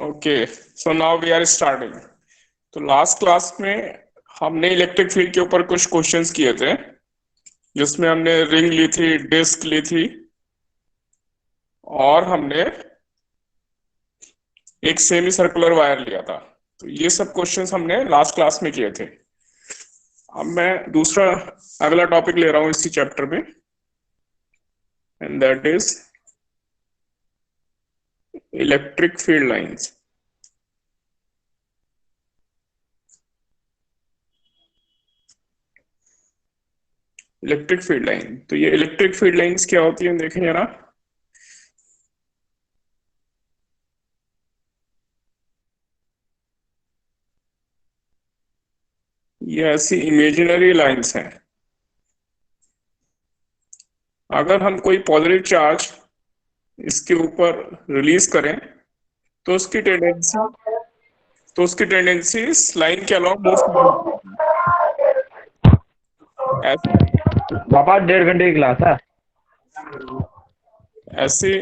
Okay, so now we are starting. तो last class में हमने इलेक्ट्रिक फील्ड के ऊपर कुछ क्वेश्चंस किए थे, जिसमें हमने रिंग ली थी, डिस्क ली थी, और हमने एक सेमी सर्कुलर वायर लिया था। तो ये सब क्वेश्चंस हमने लास्ट क्लास में किए थे। अब मैं दूसरा अगला टॉपिक ले रहा हूं इसी चैप्टर में, and that is electric field lines. Electric field line, तो ये इलेक्ट्रिक फील्ड लाइंस क्या होती है देखें जरा। ये ऐसी इमेजिनरी लाइंस हैं। अगर हम कोई पॉजिटिव चार्ज इसके ऊपर रिलीज करें तो उसकी टेंडेंसी इस लाइन के अलावा मूव पापा 1.5 घंटे की क्लास है। ऐसी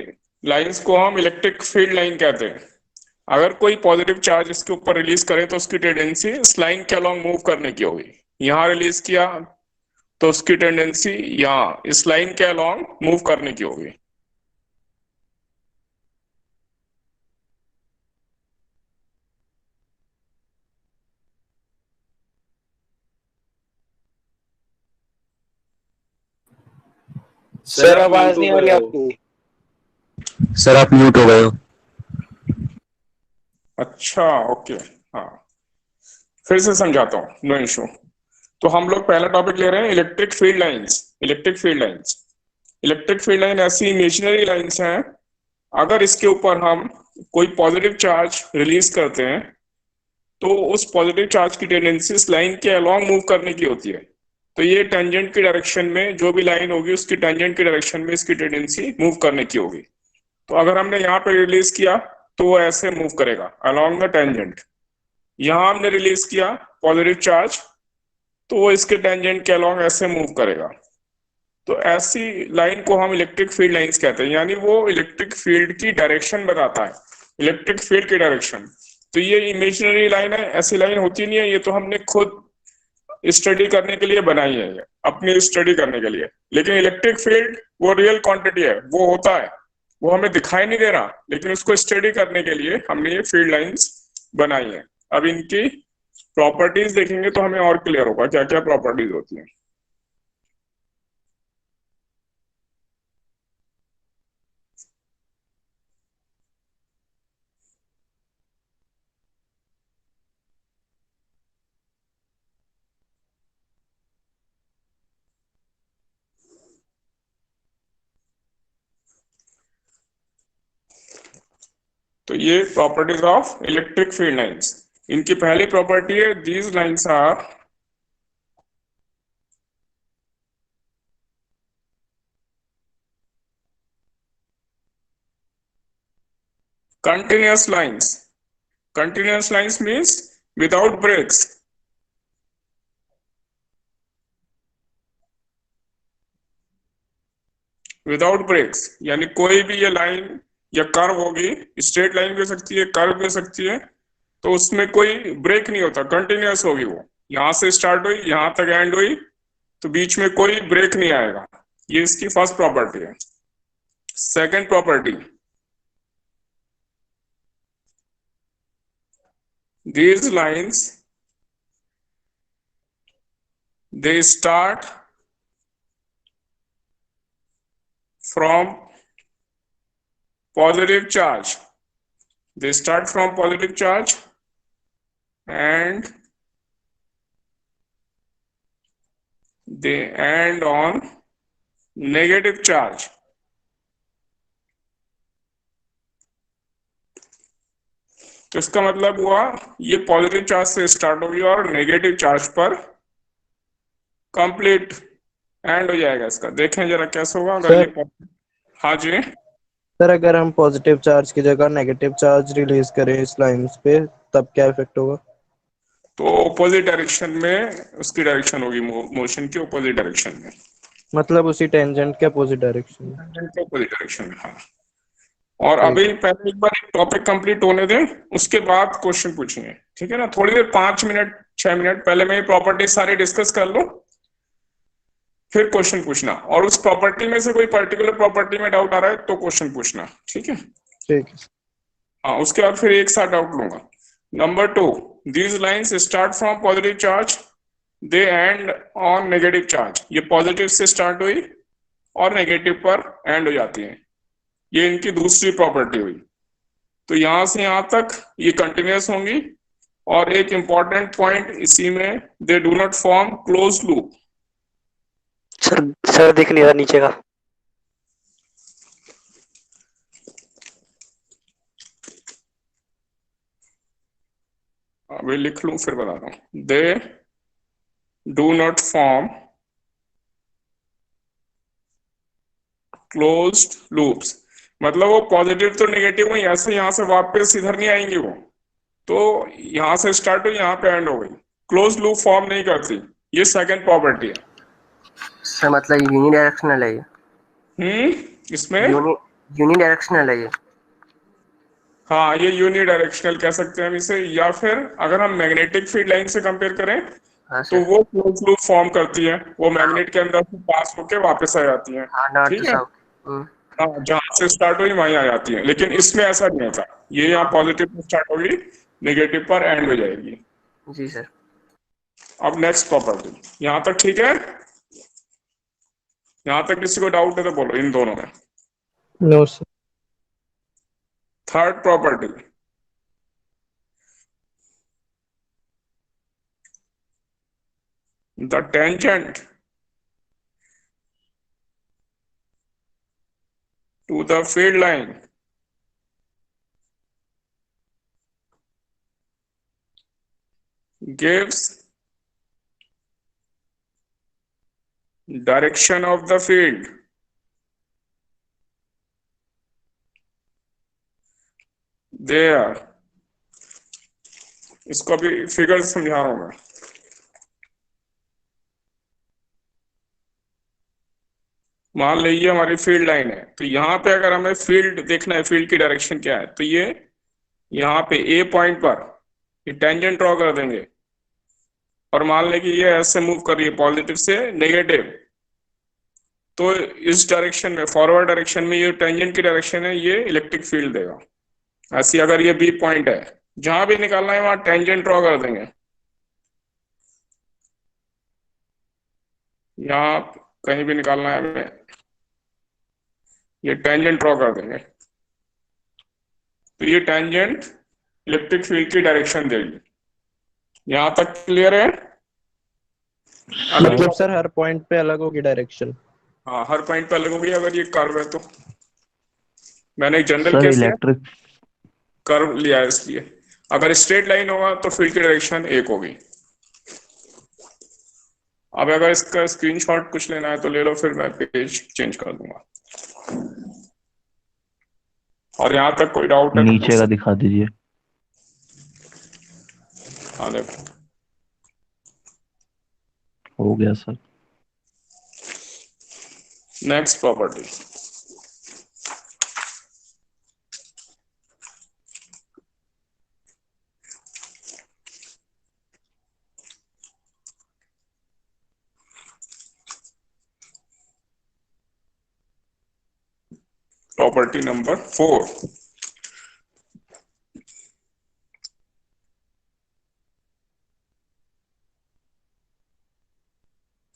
लाइंस को हम इलेक्ट्रिक फील्ड लाइन कहते हैं। अगर कोई पॉजिटिव चार्ज इसके ऊपर रिलीज करें तो उसकी टेंडेंसी इस लाइन के अलोंग मूव करने की होगी। यहां रिलीज किया तो उसकी टेंडेंसी यहाँ इस लाइन के अलोंग मूव करने की होगी। सर आवाज नहीं आ रही आपकी। सर आप म्यूट हो गए हो। अच्छा, ओके, हाँ, फिर से समझाता हूँ, नो इशू। तो हम लोग पहला टॉपिक ले रहे हैं electric field lines. Electric field lines, electric field line ऐसी इमेजिनरी लाइंस हैं, अगर इसके ऊपर हम कोई पॉजिटिव चार्ज रिलीज करते हैं तो उस पॉजिटिव चार्ज की टेंडेंसी इस लाइन के अलोंग मूव करने की होती है। तो ये टेंजेंट की डायरेक्शन में जो भी लाइन होगी उसकी टेंजेंट की डायरेक्शन में इसकी टेंडेंसी मूव करने की होगी। तो अगर हमने यहाँ पे रिलीज किया तो वो ऐसे मूव करेगा अलोंग द टेंजेंट। यहाँ हमने रिलीज किया पॉजिटिव चार्ज तो वो इसके टेंजेंट के अलोंग ऐसे मूव करेगा। तो ऐसी लाइन को हम इलेक्ट्रिक फील्ड लाइंस कहते हैं, यानी वो इलेक्ट्रिक फील्ड की डायरेक्शन बताता है, इलेक्ट्रिक फील्ड की डायरेक्शन। तो ये इमेजिनरी लाइन है, ऐसी लाइन होती नहीं है, ये तो हमने खुद स्टडी करने के लिए बनाई है, अपनी स्टडी करने के लिए। लेकिन इलेक्ट्रिक फील्ड वो रियल क्वांटिटी है, वो होता है, वो हमें दिखाई नहीं दे रहा, लेकिन उसको स्टडी करने के लिए हमने ये फील्ड लाइंस बनाई है। अब इनकी प्रॉपर्टीज देखेंगे तो हमें और क्लियर होगा क्या क्या प्रॉपर्टीज होती हैं। तो ये properties of electric field lines. इनकी पहली प्रॉपर्टी है, these lines are continuous lines. Continuous lines means without breaks. Without breaks, यानी कोई भी ये लाइन या कर्व होगी, स्ट्रेट लाइन भी हो सकती है, कर्व भी हो सकती है, तो उसमें कोई ब्रेक नहीं होता, कंटिन्यूअस होगी वो। यहां से स्टार्ट हुई, यहां तक एंड हुई, तो बीच में कोई ब्रेक नहीं आएगा। ये इसकी फर्स्ट प्रॉपर्टी है। Second property, these lines they start from positive charge. They start from positive charge and they end on negative charge. तो इसका मतलब हुआ ये पॉजिटिव चार्ज से स्टार्ट होगी और नेगेटिव चार्ज पर कंप्लीट एंड हो जाएगा इसका। देखें जरा कैसे होगा अगर ये। हाँ जी सर, अगर हम पॉजिटिव चार्ज की जगह नेगेटिव चार्ज रिलीज करें इस लाइंस पे, तब क्या इफेक्ट होगा? तो ऑपोजिट डायरेक्शन में उसकी डायरेक्शन होगी, मोशन की ऑपोजिट डायरेक्शन में। मतलब उसी टेंजेंट के अपोजिट डायरेक्शन में। टेंजेंट के ऑपोजिट डायरेक्शन में, हाँ। और ठीक। अभी पहले एक बार एक टॉपिक कंप्लीट होने दें, उसके बाद क्वेश्चन पूछेंगे, ठीक है ना? थोड़ी देर, 5 मिनट 6 मिनट पहले मैं ये प्रॉपर्टी सारी डिस्कस कर लूं, फिर क्वेश्चन पूछना, और उस प्रॉपर्टी में से कोई पर्टिकुलर प्रॉपर्टी में डाउट आ रहा है तो क्वेश्चन पूछना, ठीक है? ठीक है। हाँ, उसके बाद फिर एक साथ डाउट लूंगा। Number 2, these lines start from positive charge, they and on negative charge. ये पॉजिटिव से स्टार्ट हुई और नेगेटिव पर एंड हो जाती है, ये इनकी दूसरी प्रॉपर्टी हुई। तो यहां से यहां तक ये कंटिन्यूअस होंगी, और एक इंपॉर्टेंट पॉइंट इसी में, they do not form close loop. Sir sir दिख नहीं रहा नीचे का। अभी लिख लूं फिर बता रहा हूं। They do not form closed loops, मतलब वो पॉजिटिव तो नेगेटिव हुई, ऐसे यहां से वापस इधर नहीं आएंगी वो, तो यहां से स्टार्ट हुई, यहां पे एंड हो गई, क्लोज लूप फॉर्म नहीं करती। ये सेकंड प्रॉपर्टी है। सर मतलब यूनि डायरेक्शनल है ये। इसमें यूनि डायरेक्शनल है ये। हाँ, ये यूनी डायरेक्शनल कह सकते हैं हम इसे, या फिर अगर हम मैग्नेटिक फील्ड लाइन से कंपेयर करें हाँ तो सर। वो क्लोज लूप फॉर्म करती है, वो मैग्नेट के अंदर से पास होके वापस आ जाती है, हाँ, नॉर्थ ठीक टू है? साउथ। हाँ, जहां से स्टार्ट हुई वहीं आ जाती है, लेकिन इसमें ऐसा नहीं होता। ये यहाँ पॉजिटिव पे स्टार्ट होगी, नेगेटिव पर एंड हो जाएगी। जी सर। अब नेक्स्ट प्रॉपर्टी, यहाँ तक ठीक है? यहाँ तक किसी को डाउट है तो बोलो इन दोनों में। No sir. Third property, the tangent to the field line gives direction of the field there। इसको अभी फिगर समझा रहा हूं मैं। मान लीजिए हमारी फील्ड लाइन है, तो यहाँ पे अगर हमें फील्ड देखना है, फील्ड की डायरेक्शन क्या है, तो ये यहाँ पे ए पॉइंट पर ये टेंजेंट ड्रॉ कर देंगे, और मान लें कि ये ऐसे मूव कर रही है पॉजिटिव से नेगेटिव, तो इस डायरेक्शन में, फॉरवर्ड डायरेक्शन में, ये टेंजेंट की डायरेक्शन है, ये इलेक्ट्रिक फील्ड देगा। ऐसी अगर ये बी पॉइंट है, जहां भी निकालना है वहां टेंजेंट ड्रॉ कर देंगे, यहाँ कहीं भी निकालना है हमें, ये टेंजेंट ड्रॉ कर देंगे, तो ये टेंजेंट इलेक्ट्रिक फील्ड की डायरेक्शन देगी। यहाँ तक क्लियर है? अगर मतलब सर हर पॉइंट पे अलग होगी डायरेक्शन? हाँ, हर पॉइंट पे अलग होगी अगर ये कर्व है तो। मैंने एक जनरल सर केस लिया, इलेक्ट्रिक कर्व लिया है इसलिए। अगर स्ट्रेट लाइन होगा तो फील्ड की डायरेक्शन एक होगी। अब अगर इसका स्क्रीनशॉट कुछ लेना है तो ले लो, फिर मैं पेज चेंज कर दूंगा। और यहाँ तक कोई डाउट है तो नीचे का दिखा दीजिए। हाँ देखो, हो गया sir. Next property, property number 4,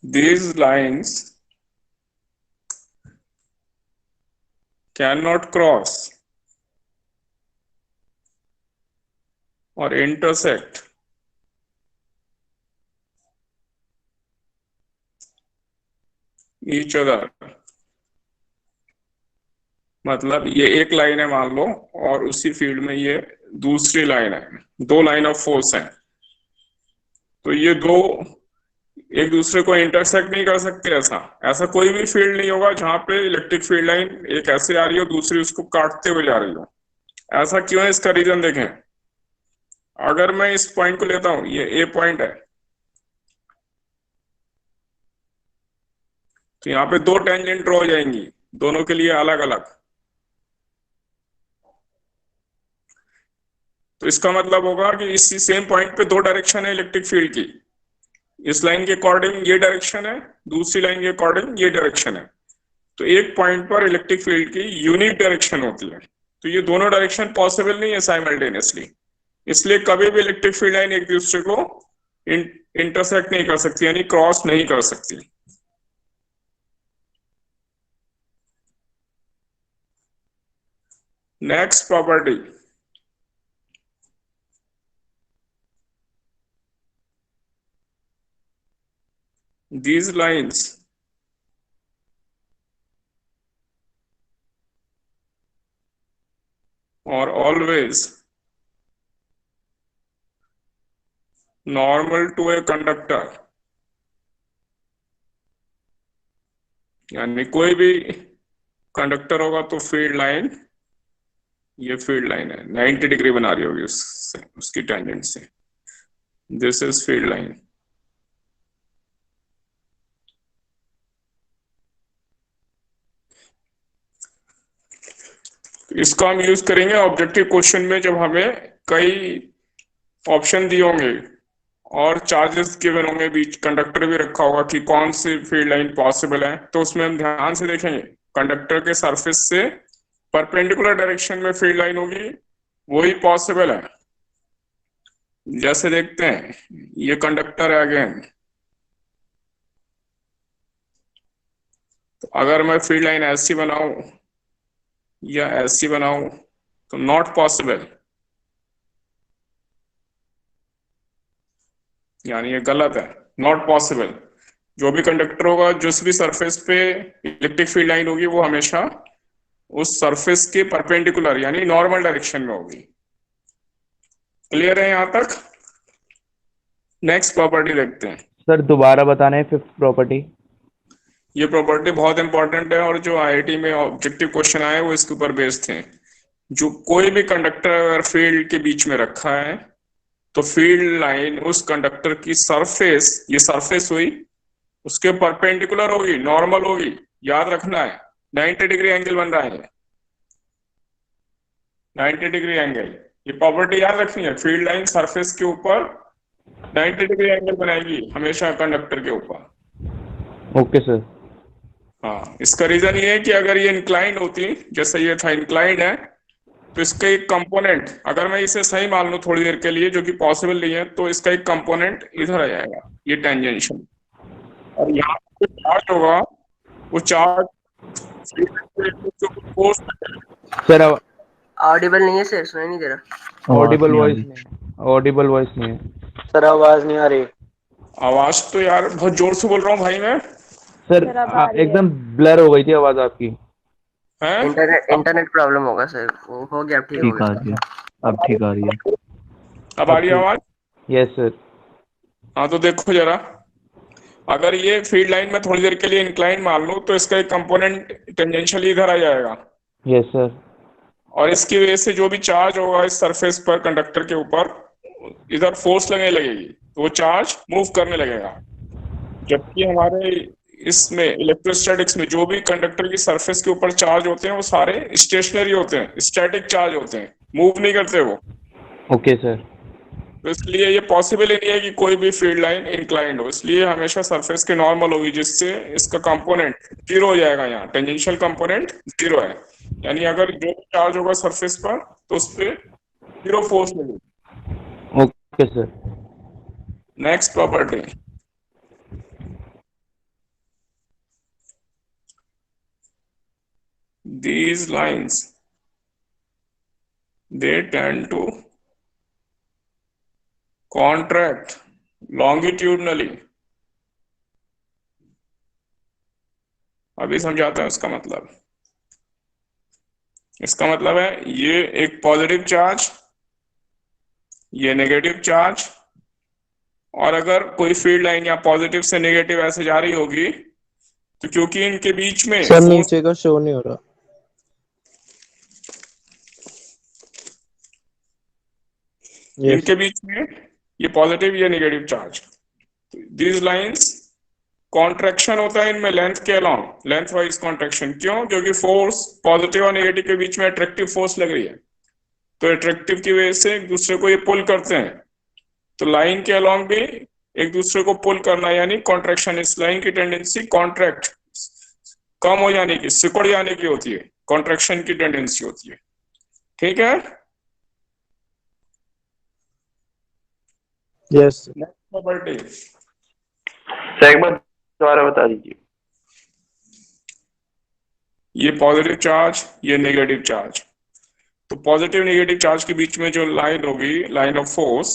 these lines cannot cross or intersect each other। मतलब ये एक लाइन है मान लो, और उसी फील्ड में ये दूसरी लाइन है, दो लाइन ऑफ फोर्स है, तो ये दो एक दूसरे को इंटरसेक्ट नहीं कर सकते। ऐसा ऐसा कोई भी फील्ड नहीं होगा जहां पे इलेक्ट्रिक फील्ड लाइन एक ऐसे आ रही हो, दूसरी उसको काटते हुए जा रही हो। ऐसा क्यों है, इसका रीजन देखें। अगर मैं इस पॉइंट को लेता हूं, ये ए पॉइंट है, तो यहाँ पे दो टेंजेंट ड्रॉ हो जाएंगी, दोनों के लिए अलग अलग। तो इसका मतलब होगा कि इसी सेम पॉइंट पे दो डायरेक्शन है इलेक्ट्रिक फील्ड की। इस लाइन के अकॉर्डिंग ये डायरेक्शन है, दूसरी लाइन के अकॉर्डिंग ये डायरेक्शन है। तो एक पॉइंट पर इलेक्ट्रिक फील्ड की यूनिक डायरेक्शन होती है। तो ये दोनों डायरेक्शन पॉसिबल नहीं है साइमल्टेनियसली, इसलिए कभी भी इलेक्ट्रिक फील्ड लाइन एक दूसरे को इंटरसेक्ट नहीं कर सकती, यानी क्रॉस नहीं कर सकती। Next property, these lines are always normal to a conductor, यानी कोई भी कंडक्टर होगा तो फील्ड लाइन, ये फील्ड लाइन है 90 डिग्री बना रही होगी उससे, उसकी टेंजेंट से। This is field line. इसका हम यूज करेंगे ऑब्जेक्टिव क्वेश्चन में, जब हमें कई ऑप्शन दिए होंगे और चार्जेस गिवन होंगे, बीच कंडक्टर भी रखा होगा कि कौन सी फील्ड लाइन पॉसिबल है। तो उसमें हम ध्यान से देखेंगे कंडक्टर के सरफेस से परपेंडिकुलर डायरेक्शन में फील्ड लाइन होगी, वही पॉसिबल है। जैसे देखते हैं ये कंडक्टर है अगेन, तो अगर मैं फील्ड लाइन ऐसी बनाऊं या ऐसी बनाऊं तो नॉट पॉसिबल, यानी ये गलत है, नॉट पॉसिबल। जो भी कंडक्टर होगा, जिस भी सरफेस पे इलेक्ट्रिक फील्ड लाइन होगी, वो हमेशा उस सरफेस के परपेंडिकुलर यानी नॉर्मल डायरेक्शन में होगी। क्लियर है यहां तक? नेक्स्ट प्रॉपर्टी देखते हैं। सर दोबारा बताना है फिफ्थ प्रॉपर्टी। ये प्रॉपर्टी बहुत इंपॉर्टेंट है और जो आईआईटी में ऑब्जेक्टिव क्वेश्चन आए वो इसके ऊपर बेस्ड थे। जो कोई भी कंडक्टर अगर फील्ड के बीच में रखा है तो फील्ड लाइन उस कंडक्टर की सरफेस, ये सरफेस हुई, उसके परपेंडिकुलर होगी, नॉर्मल होगी। याद रखना है 90 डिग्री एंगल बन रहा है, 90 डिग्री एंगल, ये प्रॉपर्टी याद रखनी है। फील्ड लाइन सरफेस के ऊपर 90 डिग्री एंगल बनाएगी हमेशा कंडक्टर के ऊपर। Okay sir. हाँ, इसका रीजन ये है कि अगर ये इंक्लाइंड होती, जैसे ये था इंक्लाइंड है, तो इसका एक कंपोनेंट, अगर मैं इसे सही मान लूं थोड़ी देर के लिए, जो कि पॉसिबल नहीं है, तो इसका एक कंपोनेंट इधर आ जाएगा, ये टेंजेंशियल, और यहाँ पे चार्ज होगा, वो चार्ज फोर्स। सर अब ऑडिबल नहीं है सर, सुनाई नहीं दे रहा। ऑडिबल नहीं आ वॉइस रही। नहीं, ऑडिबल वॉइस नहीं है। सर आवाज नहीं आ रही। आवाज तो यार बहुत जोर से बोल रहा हूँ भाई मैं। सर एकदम ब्लर हो गई थी आवाज आपकी। हैं? इंटरनेट प्रॉब्लम होगा सर, वो हो गया, अब ठीक हो ठीक आ गया। रही है, अब ठीक आ रही है। अब आ रही है आवाज? Yes sir. हाँ, तो देखो जरा, अगर ये फील्ड लाइन में थोड़ी देर के लिए इंक्लाइन मान लूं तो इसका एक कंपोनेंट टेंजेंशियली इधर आ जाएगा, यस सर। और इसकी वजह से जो भी चार्ज होगा इस सरफेस पर कंडक्टर के ऊपर, इधर फोर्स लगने लगेगी, तो वो चार्ज मूव करने लगेगा। जबकि हमारे इसमें इलेक्ट्रोस्टैटिक्स में जो भी कंडक्टर की सरफेस के ऊपर चार्ज होते हैं वो सारे स्टेशनरी होते हैं, स्टैटिक चार्ज होते हैं, मूव नहीं करते वो। Okay sir. तो इसलिए ये पॉसिबल ही नहीं है कि कोई भी फील्ड लाइन इंक्लाइंड हो, इसलिए हमेशा सरफेस के नॉर्मल होगी, जिससे इसका कंपोनेंट जीरो हो जाएगा। यहाँ टेंजेंशियल कंपोनेंट जीरो है, यानी अगर जो चार्ज होगा सरफेस पर तो उस पर जीरो फोर्स मिलेगी। Okay sir. Next property, these lines they tend to contract longitudinally। अभी समझाता हूं इसका मतलब। इसका मतलब है ये एक पॉजिटिव चार्ज, ये नेगेटिव चार्ज, और अगर कोई फील्ड लाइन या पॉजिटिव से नेगेटिव ऐसे जा रही होगी तो क्योंकि इनके बीच में सर फोर्स, नीचे का शो नहीं हो रहा। इनके बीच में ये पॉजिटिव ये negative charge, these lines contraction होता है इनमें लेंथ के अलोंग, लेंथ वाइज कॉन्ट्रैक्शन। क्यों? क्योंकि फोर्स पॉजिटिव और नेगेटिव के बीच में अट्रैक्टिव फोर्स लग रही है, तो अट्रैक्टिव की वजह से एक दूसरे को ये पुल करते हैं। तो लाइन के अलोंग भी एक दूसरे को पुल करना यानी कॉन्ट्रैक्शन। इस लाइन की टेंडेंसी कॉन्ट्रैक्ट, कम हो जाने की, सिकुड़ जाने की होती है, कॉन्ट्रैक्शन की टेंडेंसी होती है। ठीक है। यस नेक्स्ट प्रॉपर्टी, सर एक बार दोबारा बता दीजिए। ये पॉजिटिव चार्ज, ये नेगेटिव चार्ज। तो पॉजिटिव नेगेटिव चार्ज के बीच में जो लाइन होगी, लाइन ऑफ फोर्स,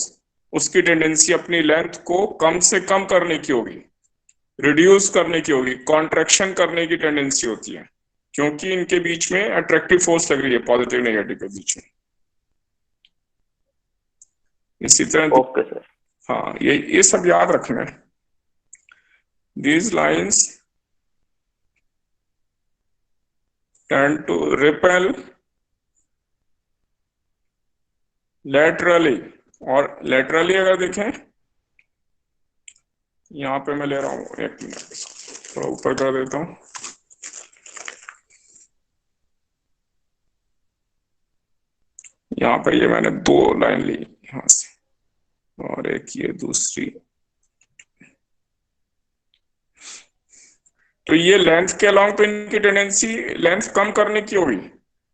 उसकी टेंडेंसी अपनी लेंथ को कम से कम करने की होगी, रिड्यूस करने की होगी, कॉन्ट्रैक्शन करने की टेंडेंसी होती है, क्योंकि इनके बीच में अट्रैक्टिव फोर्स लग रही है, पॉजिटिव नेगेटिव के बीच में। इसी तरह ओके सर। हाँ, ये सब याद रखना है। These lines tend to repel laterally, और laterally अगर देखें, यहां पे मैं ले रहा हूं, एक मिनट थोड़ा ऊपर कर देता हूं। यहाँ पर ये मैंने दो लाइन ली यहां से, और एक ये दूसरी। तो ये लेंथ के अलोंग तो इनकी टेंडेंसी लेंथ कम करने की होगी,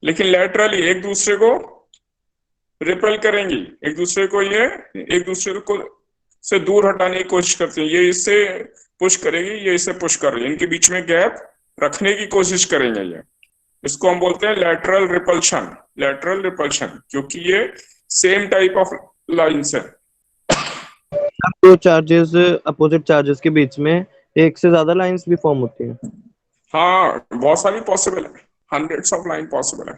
लेकिन लेटरली एक दूसरे को रिपेल करेंगी, एक दूसरे को ये एक दूसरे को से दूर हटाने की कोशिश करती है। ये इससे पुश करेगी, ये इसे पुश कर रही है, इनके बीच में गैप रखने की कोशिश करेंगे ये। इसको हम बोलते हैं लैटरल रिपल्शन, लैटरल रिपल्शन, क्योंकि ये सेम टाइप ऑफ लाइंस है। दो चार्जेस, अपोजिट चार्जेस के बीच में एक से ज्यादा लाइंस भी फॉर्म होती हैं। हाँ, बहुत सारी पॉसिबल है, हंड्रेड्स ऑफ लाइन पॉसिबल है,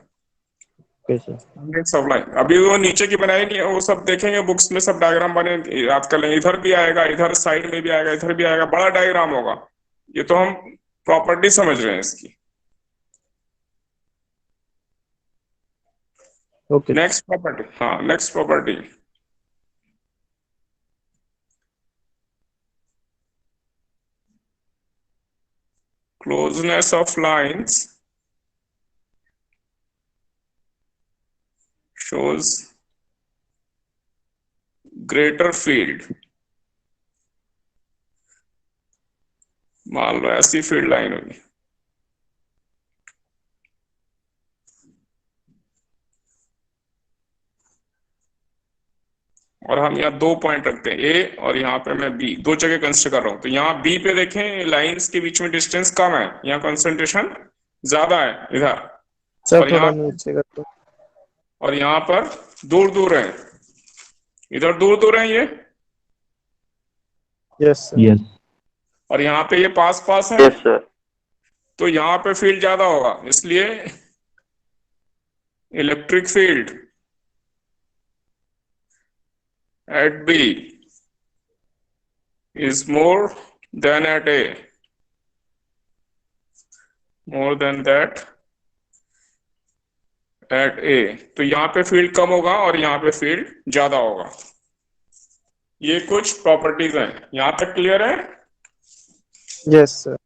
कैसे? Hundreds of line. अभी वो नीचे की बनाई नहीं है, वो सब देखेंगे बुक्स में, सब डायग्राम बने, याद कर लेंगे। इधर भी आएगा, इधर साइड में भी आएगा, इधर भी आएगा, बड़ा डायग्राम होगा। ये तो हम प्रॉपर्टी समझ रहे हैं इसकी। ओके। नेक्स्ट प्रॉपर्टी, हाँ next property, closeness of lines shows greater field। मान लो ऐसी फील्ड लाइन होगी, और हम यहाँ दो पॉइंट रखते हैं, ए और यहाँ पे मैं बी, दो जगह कंसिडर कर रहा हूं। तो यहाँ बी पे देखें, लाइंस के बीच में डिस्टेंस कम है, यहाँ कंसंट्रेशन ज्यादा है इधर, सर और थोड़ा यहाँ नीचे कर दो। और यहाँ पर दूर दूर है, इधर दूर दूर है ये, यस सर। यस और यहाँ पे ये पास पास है। Yes sir. तो यहाँ पे फील्ड ज्यादा होगा, इसलिए electric field at B is more than at A, more than that at A। तो यहाँ पे फील्ड कम होगा और यहाँ पे फील्ड ज्यादा होगा। ये कुछ प्रॉपर्टीज हैं, यहाँ तक क्लियर है? Yes sir.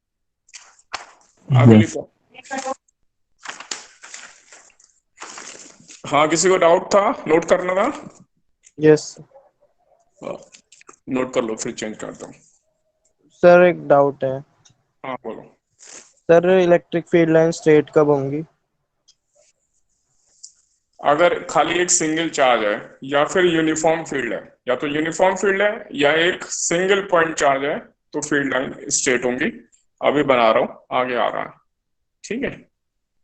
अगली Yes. हाँ, किसी को डाउट था, नोट करना था? यस नोट कर लो, फिर चेंज करता हूँ। सर, एक डाउट है। हाँ बोलो। Sir, electric field line straight कब होंगी? अगर खाली एक सिंगल चार्ज है, या फिर यूनिफॉर्म फील्ड है, या तो यूनिफॉर्म फील्ड है या एक सिंगल पॉइंट चार्ज है, तो फील्ड लाइन स्ट्रेट होंगी। अभी बना रहा हूँ, आगे आ रहा है। ठीक है।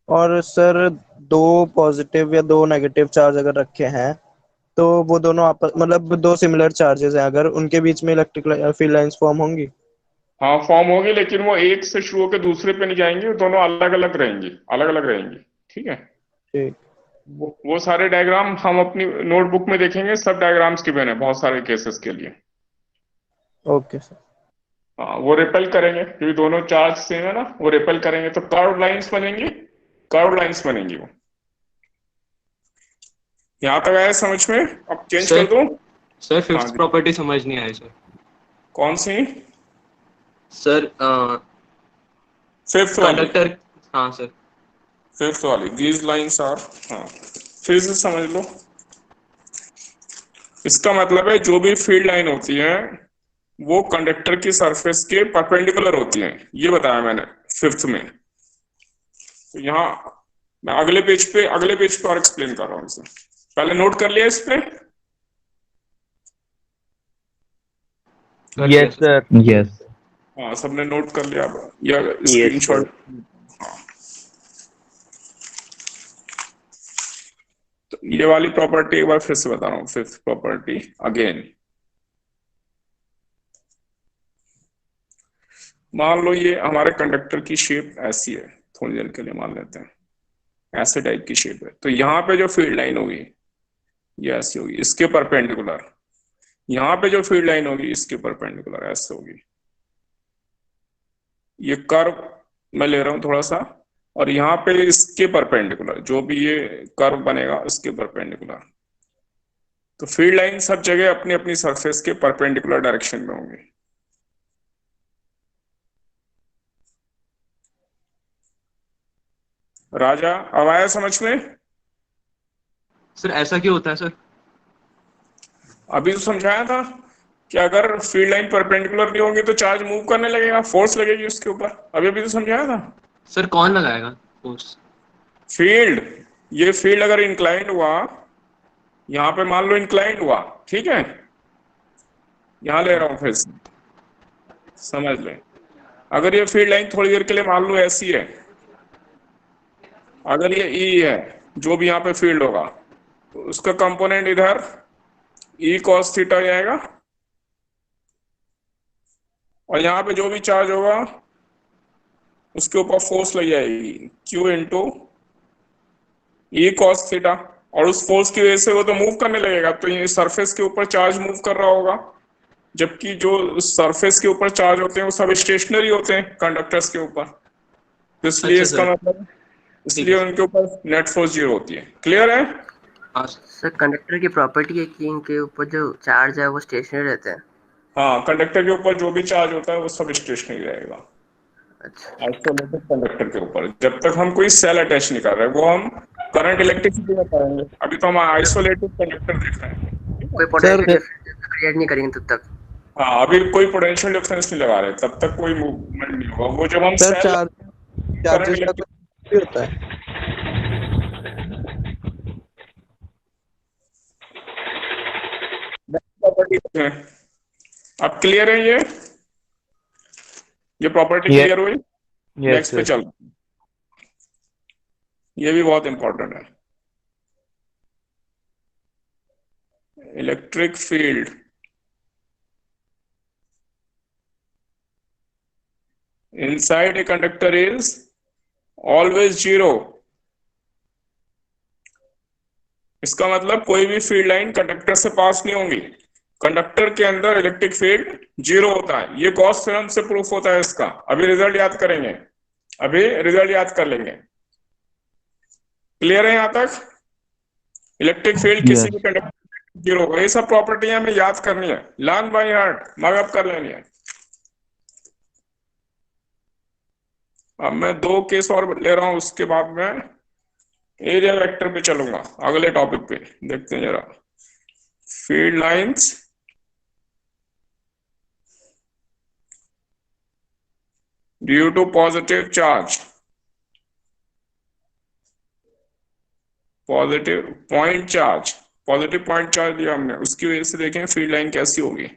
और सर, दो पॉजिटिव या दो नेगेटिव चार्ज अगर रखे हैं, तो वो दोनों आपस मतलब दो सिमिलर चार्जेस हैं, अगर उनके बीच में इलेक्ट्रिक फील्ड लाइंस फॉर्म होंगी? हाँ फॉर्म होगी, लेकिन वो एक से शुरू होकर दूसरे पे नहीं जाएंगे, वो दोनों अलग अलग रहेंगी, अलग अलग रहेंगी। ठीक है। ठीक। वो सारे डायग्राम हम अपनी नोटबुक में देखेंगे, सब डायग्राम्स गिवन है बहुत सारे केसेस के लिए। Okay sir. हाँ, वो रिपेल करेंगे क्योंकि दोनों चार्ज सेम है ना, वो रिपेल करेंगे तो कर्व लाइंस बनेंगी, कर्व लाइंस बनेंगी वो। यहाँ तक आया समझ में? अब चेंज कर दूं? सर हाँ फिफ्थ जी। प्रॉपर्टी समझ नहीं आई सर। कौन सी? सर फिफ्थ वाली? कंडक्टर, हाँ सर। फिफ्थ वाली, दीज लाइंस आर, हाँ फिर से समझ लो। इसका मतलब है जो भी फील्ड लाइन होती है वो कंडक्टर की सरफेस के परपेंडिकुलर होती है, ये बताया मैंने फिफ्थ में। तो यहाँ मैं अगले पेज पे और एक्सप्लेन कर रहा हूँ इसे, पहले नोट कर लिया इस पे। कर सर यस। हाँ, सबने नोट कर लिया, या स्क्रीनशॉट। तो ये वाली प्रॉपर्टी एक बार फिर से बता रहा हूँ, फिफ्थ प्रॉपर्टी अगेन। मान लो ये हमारे कंडक्टर की शेप ऐसी है, थोड़ी देर के लिए मान लेते हैं ऐसे टाइप की शेप है। तो यहाँ पे जो फील्ड लाइन होगी ये ऐसी होगी, इसके परपेंडिकुलर। यहाँ पे जो फील्ड लाइन होगी इसके परपेंडिकुलर ऐसे होगी। ये कर्व मैं ले रहा हूं थोड़ा सा, और यहाँ पे इसके परपेंडिकुलर जो भी ये कर्व बनेगा इसके परपेंडिकुलर। तो फील्ड लाइन सब जगह अपनी अपनी सरफेस के परपेंडिकुलर डायरेक्शन में होंगी। राजा, अब आया समझ में? सर ऐसा क्यों होता है सर? अभी तो समझाया था कि अगर फील्ड लाइन परपेंडिकुलर नहीं होगी तो चार्ज मूव करने लगेगा, फोर्स लगेगी उसके ऊपर। अभी अभी तो समझाया था। सर कौन लगाएगा फोर्स? फील्ड, ये फील्ड अगर इंक्लाइंड हुआ, यहाँ पे मान लो इंक्लाइंड हुआ, ठीक है, यहाँ ले रहा हूं फिर से, समझ ले। अगर ये फील्ड लाइन थोड़ी देर के लिए मान लो ऐसी है, अगर ये ई है जो भी यहाँ पे फील्ड होगा, तो उसका कंपोनेंट इधर ई कॉस थीटा जाएगा, और यहाँ पे जो भी चार्ज होगा उसके ऊपर फोर्स लग जाएगी Q into E cos theta, और उस फोर्स की वजह से वो तो मूव करने लगेगा, तो ये सरफेस के ऊपर चार्ज मूव कर रहा होगा। जबकि जो सरफेस के ऊपर चार्ज होते हैं वो सब स्टेशनरी होते हैं कंडक्टर्स के ऊपर, तो इसलिए अच्छा इसका सर, मतलब, इसलिए उनके ऊपर नेट फोर्स जीरो होती है। क्लियर है? हाँ सर कंडक्टर की प्रॉपर्टी है कि इनके ऊपर जो चार्ज है वो स्टेशनरी रहते हैं। हाँ, कंडक्टर के ऊपर जो भी चार्ज होता है वो सब स्टेशनरी रहेगा अच्छा आइसोलेटेड कंडक्टर के ऊपर, जब तक हम कोई सेल अटैच नहीं कर रहे। वो हम करंट इलेक्ट्रिसिटी में करेंगे, अभी तो हम आइसोलेटेड कंडक्टर देख रहे हैं। कोई पोटेंशियल डिफरेंस क्रिएट नहीं करेंगे तब तक। हाँ, अभी कोई पोटेंशियल डिफरेंस नहीं लगा रहे, तब तक कोई मूवमेंट नहीं होगा। वो जब हम सर सेल करंट चार्जेस का इलेक्ट्रिक कुछ भी होता है? प्रॉपर्टी है। अब क्लियर है ये प्रॉपर्टी Yes. क्लियर हुई? यस नेक्स्ट पे चल, ये भी बहुत इंपॉर्टेंट है। Electric field inside a conductor is always zero। इसका मतलब कोई भी फील्ड लाइन कंडक्टर से पास नहीं होंगी, कंडक्टर के अंदर इलेक्ट्रिक फील्ड जीरो होता है। ये गॉस थ्योरम से प्रूफ होता है इसका। अभी रिजल्ट याद करेंगे, अभी रिजल्ट याद कर लेंगे। क्लियर है यहां तक? इलेक्ट्रिक फील्ड किसी भी कंडक्टर जीरो होगा। ये सब प्रॉपर्टियां हमें याद करनी है, लर्न बाय हार्ट, मगअप कर लेनी है। अब मैं दो केस और ले रहा हूं, उसके बाद में एरिया वेक्टर पे चलूंगा, अगले टॉपिक पे। देखते हैं जरा, field lines due to positive charge, positive point charge, positive point charge लिया हमने, उसकी वजह से देखें फील्ड लाइन कैसी होगी।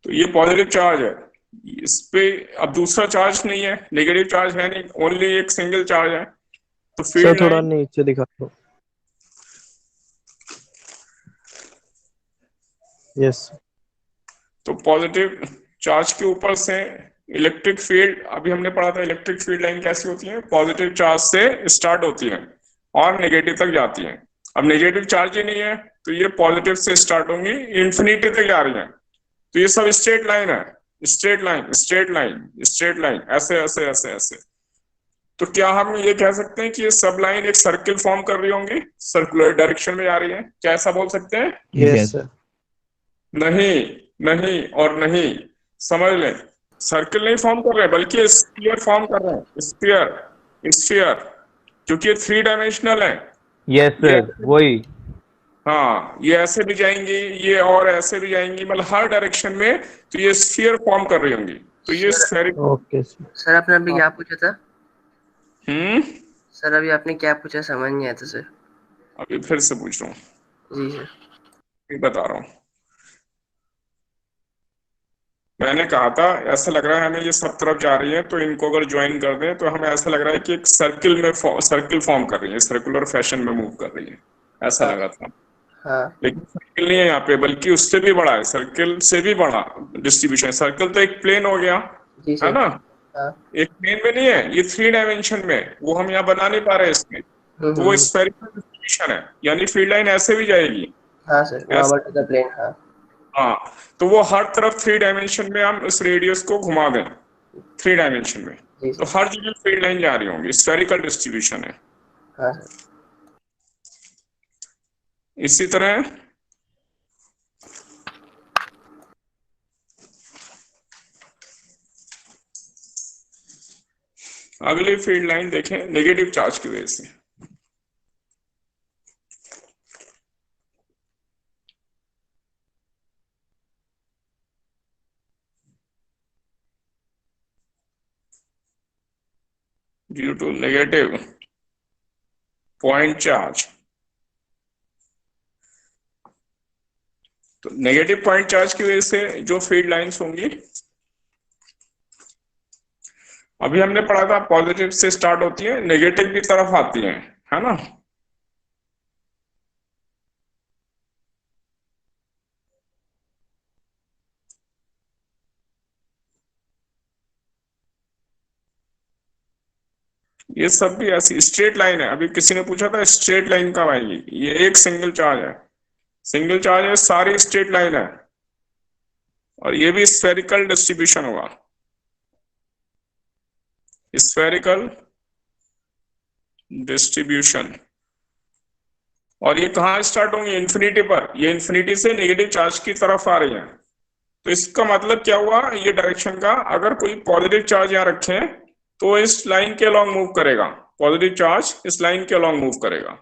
तो ये पॉजिटिव चार्ज है, इस पे अब दूसरा चार्ज नहीं है, नेगेटिव चार्ज है नहीं, ओनली एक सिंगल चार्ज है। तो सर फील्ड थोड़ा लाइन, नीचे दिखा दो। यस। तो पॉजिटिव चार्ज के ऊपर से इलेक्ट्रिक फील्ड, अभी हमने पढ़ा था इलेक्ट्रिक फील्ड लाइन कैसी होती है, पॉजिटिव चार्ज से स्टार्ट होती है और नेगेटिव तक जाती है। अब नेगेटिव चार्ज ही नहीं है तो ये पॉजिटिव से स्टार्ट होंगी, इंफिनिटी तक जा रही है। तो ये सब स्ट्रेट लाइन है, straight line straight line straight line, ऐसे ऐसे ऐसे ऐसे। तो क्या हम ये कह सकते हैं कि ये सब लाइन एक सर्किल फॉर्म कर रही होंगी, सर्कुलर डायरेक्शन में जा रही है? क्या ऐसा बोल सकते हैं? Yes yes sir. नहीं, नहीं और नहीं, समझ लें, सर्कल नहीं फॉर्म कर रहे बल्कि स्फीयर फॉर्म कर रहे हैं, स्फीयर, स्फीयर, क्योंकि ये 3 डायमेंशनल है। यस ये सर, वही। हाँ, ये ऐसे भी जाएंगी, ये और ऐसे भी जाएंगी, मतलब हर डायरेक्शन में, तो ये स्फीयर फॉर्म कर रही होंगी, तो ये sir spheric. Okay sir. Sir आपने अभी क्या पूछा था? हम्म, सर अभी आपने क्या पूछा, समझ नहीं आया था सर। अभी फिर से पूछ रहा हूँ, जी सर। ये बता रहा हूँ। मैंने कहा था ऐसा लग रहा है हमें ये सब तरफ जा रही है, तो इनको अगर ज्वाइन कर दें तो हमें ऐसा लग रहा है कि एक सर्किल में सर्किल फॉर्म कर रही है, सर्कुलर फैशन में मूव कर रही है, ऐसा हाँ लगा था। हाँ लेकिन सर्किल नहीं है यहाँ पे, बल्कि उससे भी बड़ा है, सर्किल से भी बड़ा डिस्ट्रीब्यूशन। सर्किल तो एक प्लेन हो गया, जी है सर। ना, हाँ। एक प्लेन में नहीं है, ये 3 डायमेंशन में, वो हम यहाँ बना नहीं पा रहे इसमें, तो वो हम्म। स्फेरिकल डिस्ट्रीब्यूशन है, यानी फील्ड लाइन ऐसे भी जाएगी, हाँ सर, ऐसे। Normal to the plane. हाँ। हाँ, तो वो हर तरफ 3 डायमेंशन में हम उस रेडियस को घुमा दें, 3 डायमेंशन में, जी तो सर। हर जगह फील्ड लाइन जा रही होंगी, स्फेरिकल डिस्ट्रीब्यूशन है। हाँ सर। इसी तरह अगली फील्ड लाइन देखें, नेगेटिव चार्ज की वजह से। Due to negative point charge, तो नेगेटिव पॉइंट चार्ज की वजह से जो फील्ड लाइंस होंगी, अभी हमने पढ़ा था पॉजिटिव से स्टार्ट होती है, नेगेटिव की तरफ आती है ना। ये सब भी ऐसी स्ट्रेट लाइन है, अभी किसी ने पूछा था स्ट्रेट लाइन कब आएगी, ये एक सिंगल चार्ज है, सिंगल चार्ज है, सारी स्ट्रेट लाइन है, और ये भी स्फेरिकल डिस्ट्रीब्यूशन होगा, स्फेरिकल डिस्ट्रीब्यूशन। और ये कहाँ स्टार्ट होंगे, इन्फिनिटी पर, ये इन्फिनिटी से नेगेटिव चार्ज की तरफ आ रही है, तो इसका मतलब क्या हुआ, ये डायरेक्शन का, अगर कोई पॉजिटिव चार्ज यहाँ रखें तो इस लाइन के अलॉन्ग मूव करेगा, पॉजिटिव चार्ज इस लाइन के अलॉन्ग मूव करेगा।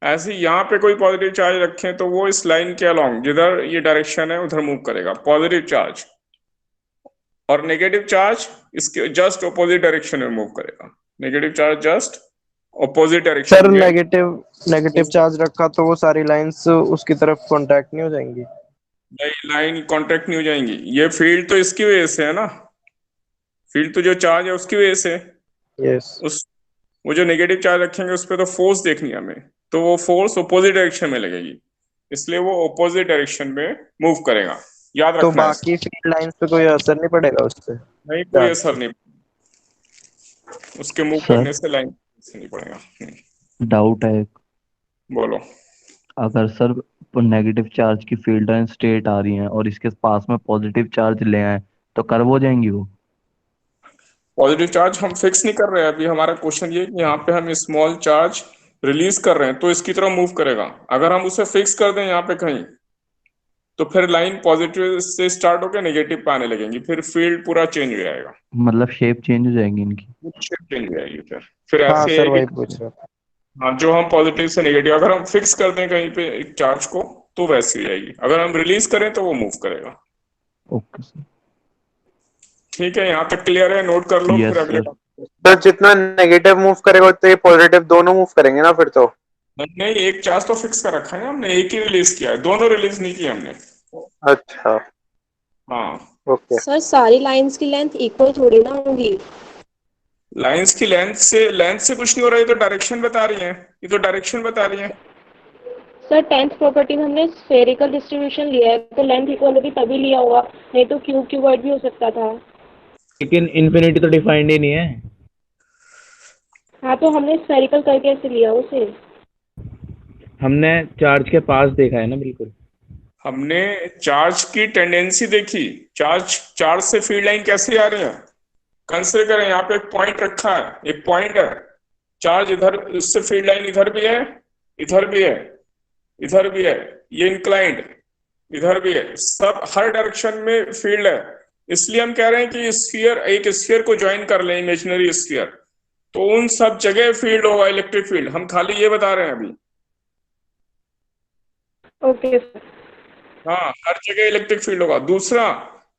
ऐसे यहाँ पे कोई पॉजिटिव चार्ज रखें तो वो इस लाइन के अलॉन्ग, जिधर ये डायरेक्शन है उधर मूव करेगा, पॉजिटिव चार्ज, और नेगेटिव चार्ज इसके जस्ट ऑपोजिट डायरेक्शन में मूव करेगा, negative charge just opposite sir direction में। नेगेटिव चार्ज रखा तो वो सारी लाइंस उसकी तरफ कांटेक्ट नहीं हो जाएंगी? नहीं, लाइन कांटेक्ट नहीं हो जाएंगी, ये फील्ड तो इसकी वजह से है ना, फील्ड तो जो चार्ज है उसकी वजह से, यस। उस वो जो नेगेटिव चार्ज रखेंगे उस पर तो फोर्स देखनी है हमें, तो वो फोर्स ऑपोजिट डायरेक्शन में लगेगी, इसलिए वो ऑपोजिट डायरेक्शन में मूव करेगा, याद तो रखना है। बाकी फील्ड लाइंस पे कोई असर नहीं पड़ेगा उससे? नहीं, कोई असर नहीं, उसके मूव सर करने से लाइन से नहीं पड़ेगा। डाउट है एक। बोलो। अगर सर नेगेटिव चार्ज की फील्ड लाइन स्ट्रेट आ रही हैं और इसके पास में पॉजिटिव चार्ज ले आए तो कर्व हो जाएंगी वो? पॉजिटिव चार्ज हम फिक्स नहीं कर रहे हैं, अभी हमारा क्वेश्चन ये कि यहाँ पे हम स्मॉल चार्ज रिलीज कर रहे हैं तो इसकी तरफ मूव करेगा, अगर हम उसे फिक्स कर दें यहाँ पे कहीं, तो फिर लाइन पॉजिटिव से स्टार्ट होकर नेगेटिव पे आने लगेंगी, फिर फील्ड पूरा चेंज हो जाएगा, मतलब शेप चेंज हो जाएंगी इनकी? शेप चेंज हो जाएगी, फिर हाँ ऐसे सर, है वही कि पूछ रहा था। हाँ, जो हम पॉजिटिव से नेगेटिव अगर हम फिक्स कर दें कहीं पे एक चार्ज को तो वैसी हो जाएगी, अगर हम रिलीज करें तो वो मूव करेगा। Okay sir. ठीक है, यहाँ तक क्लियर है, नोट कर लो, यस फिर अगले सर। तो जितना नेगेटिव मूव करेगा उतना ये पॉजिटिव दोनों मूव करेंगे ना फिर तो? नहीं, एक चार्ज तो फिक्स कर रखा है हमने, एक ही रिलीज किया है, दोनों रिलीज नहीं किए हमने। अच्छा, हाँ, ओके। सर सारी लाइंस की लेंथ इक्वल थोड़ी ना होगी। लाइंस की लेंथ से कुछ नहीं हो रहा, ये तो डायरेक्शन बता रही है, ये तो डायरेक्शन बता रही है। सर 10th प्रॉपर्टी में हमने स्फेरिकल डिस्ट्रीब्यूशन लिया है, तो लेंथ इक्वल होगी तभी लिया होगा, नहीं तो क्यूब क्यूबॉइड भी हो सकता था। लेकिन इन्फिनिटी तो डिफाइंड ही नहीं है। हाँ, तो हमने स्फेरिकल करके ऐसे लिया उसे। हमने चार्ज के पास देखा है ना, बिल्कुल। हमने चार्ज की टेंडेंसी देखी, चार्ज से फील्ड लाइन कैसे आ रही है, कंसिडर करें यहाँ पे एक पॉइंट रखा है, एक पॉइंट है, चार्ज इधर, उससे फील्ड लाइन इधर भी है, इधर भी है, इधर भी है, ये इंक्लाइंड, इधर भी है, सब हर डायरेक्शन में फील्ड है। इसलिए हम कह रहे हैं कि स्फीयर, एक स्फीयर को ज्वाइन कर लें, इमेजिनरी स्फीयर, तो उन सब जगह फील्ड होगा, इलेक्ट्रिक फील्ड। हम खाली ये बता रहे हैं अभी। Okay sir. हाँ, हर जगह इलेक्ट्रिक फील्ड होगा। दूसरा,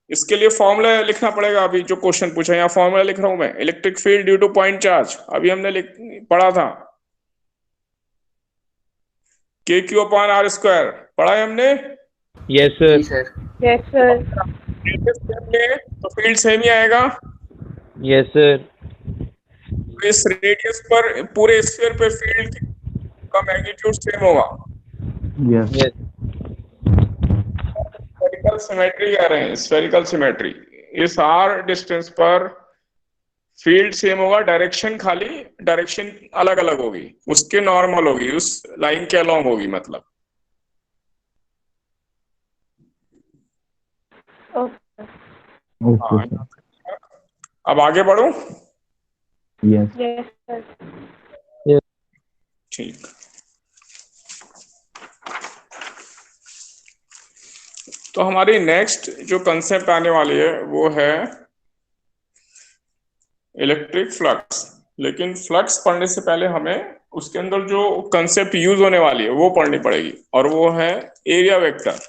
इसके लिए फॉर्मूला लिखना पड़ेगा। अभी जो क्वेश्चन पूछा, यहाँ फॉर्मूला लिख रहा हूं मैं, electric field due two point charge. अभी हमने पढ़ा था, के क्यू अपॉन आर स्क्वायर, पढ़ा है हमने। यस जी सर। सर। Yes sir. तो फील्ड सेम ही आएगा। Yes sir. इस रेडियस पर, पूरे स्फीयर पे फील्ड का मैग्नीट्यूड सेम होगा। यस। यस। स्फेरिकल सिमेट्री कह रहे हैं, स्फेरिकल सिमेट्री। इस आर डिस्टेंस पर फील्ड सेम होगा, डायरेक्शन खाली, डायरेक्शन अलग अलग होगी, उसके नॉर्मल होगी, उस लाइन के अलोंग होगी मतलब। ओके। ओके हाँ, सर। अब आगे बढ़ो। यस। Yes sir. ठीक, तो हमारी नेक्स्ट जो कंसेप्ट आने वाली है वो है इलेक्ट्रिक फ्लक्स। लेकिन फ्लक्स पढ़ने से पहले हमें उसके अंदर जो कंसेप्ट यूज होने वाली है वो पढ़नी पड़ेगी, और वो है एरिया वेक्टर।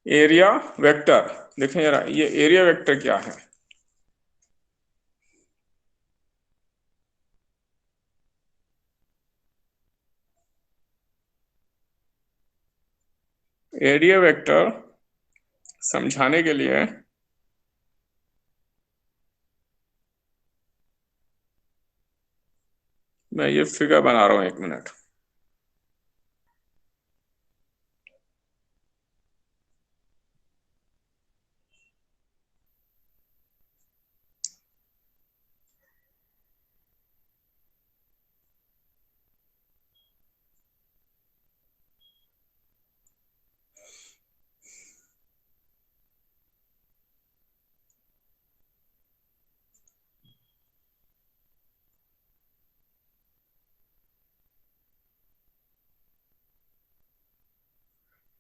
एरिया वेक्टर, देखें जरा, ये एरिया वेक्टर क्या है। एरिया वेक्टर समझाने के लिए मैं ये फिगर बना रहा हूं, 1 मिनट।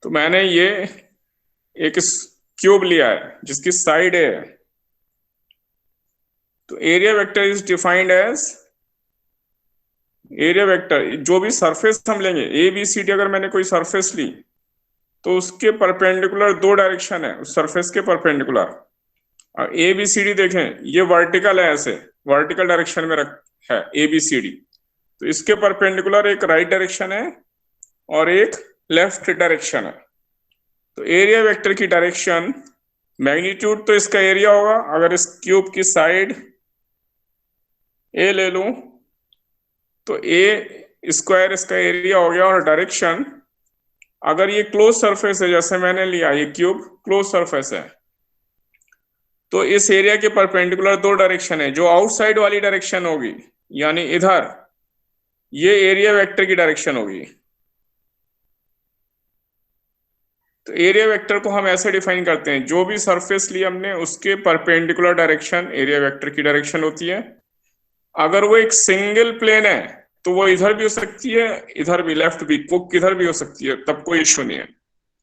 तो मैंने ये एक क्यूब लिया है जिसकी साइड है, तो area vector is defined as, area vector जो भी सरफेस हम लेंगे, ए बी सी डी, अगर मैंने कोई सरफेस ली तो उसके परपेंडिकुलर दो डायरेक्शन है उस सरफेस के परपेंडिकुलर। और ए बी सी डी देखें, ये वर्टिकल है, ऐसे वर्टिकल डायरेक्शन में है ए बी सी डी, तो इसके परपेंडिकुलर एक राइट डायरेक्शन है और एक लेफ्ट डायरेक्शन है। तो एरिया वेक्टर की डायरेक्शन, मैग्नीट्यूड तो इसका एरिया होगा। अगर इस क्यूब की साइड ए ले लूं तो ए स्क्वायर इसका एरिया हो गया, और डायरेक्शन, अगर ये क्लोज सरफेस है, जैसे मैंने लिया ये क्यूब क्लोज सरफेस है, तो इस एरिया के परपेंडिकुलर दो डायरेक्शन है। जो आउटसाइड वाली डायरेक्शन होगी, यानी इधर, ये एरिया वेक्टर की डायरेक्शन होगी। तो एरिया वेक्टर को हम ऐसे डिफाइन करते हैं, जो भी सरफेस ली हमने उसके परपेंडिकुलर डायरेक्शन एरिया वेक्टर की डायरेक्शन होती है। अगर वो एक सिंगल प्लेन है तो वो इधर भी हो सकती है, इधर भी, लेफ्ट भी, वो किधर भी हो सकती है, तब कोई इश्यू नहीं है।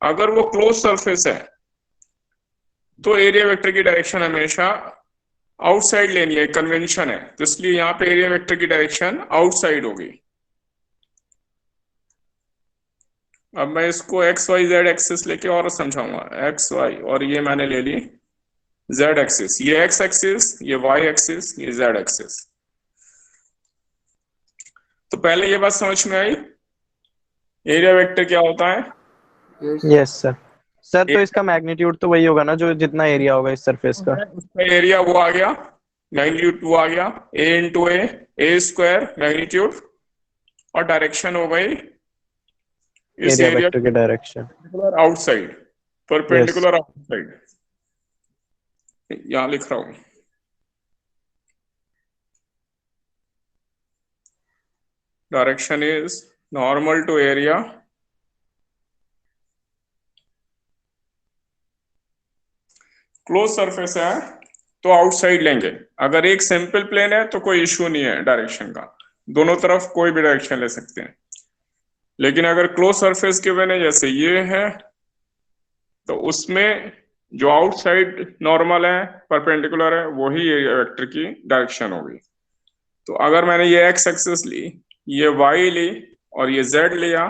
अगर वो क्लोज सरफेस है तो एरिया वेक्टर की डायरेक्शन हमेशा आउटसाइड लेनी है, कन्वेंशन है, तो इसलिए यहाँ पे एरिया वेक्टर की डायरेक्शन आउटसाइड होगी। अब मैं इसको एक्स वाई जेड एक्सिस लेके और समझाऊंगा। एक्स वाई, और ये मैंने ले ली जेड एक्सिस, ये एक्स एक्सिस, ये वाई एक्सिस, ये जेड एक्सिस। तो पहले ये बात समझ में आई, एरिया वेक्टर क्या होता है। Yes sir. सर तो इसका मैग्नीट्यूड तो वही होगा ना, जो जितना एरिया होगा इस सरफेस का। उसका एरिया वो आ गया, मैग्नीट्यूड वो आ गया, a into a square magnitude, और डायरेक्शन हो गई इस एरिया एरिया वेक्टर की डायरेक्शन। आउटसाइड, परपेंडिकुलर आउटसाइड, यहां लिख रहा हूं। Direction is normal to area close surface है तो आउटसाइड लेंगे। अगर एक सिंपल प्लेन है तो कोई इश्यू नहीं है डायरेक्शन का, दोनों तरफ कोई भी डायरेक्शन ले सकते हैं। लेकिन अगर क्लोज सरफेस गिवन है जैसे ये है, तो उसमें जो आउटसाइड नॉर्मल है परपेंडिकुलर है वही एरिया वेक्टर की डायरेक्शन होगी। तो अगर मैंने ये एक्स एक्सिस ली, ये वाई ली और ये जेड लिया,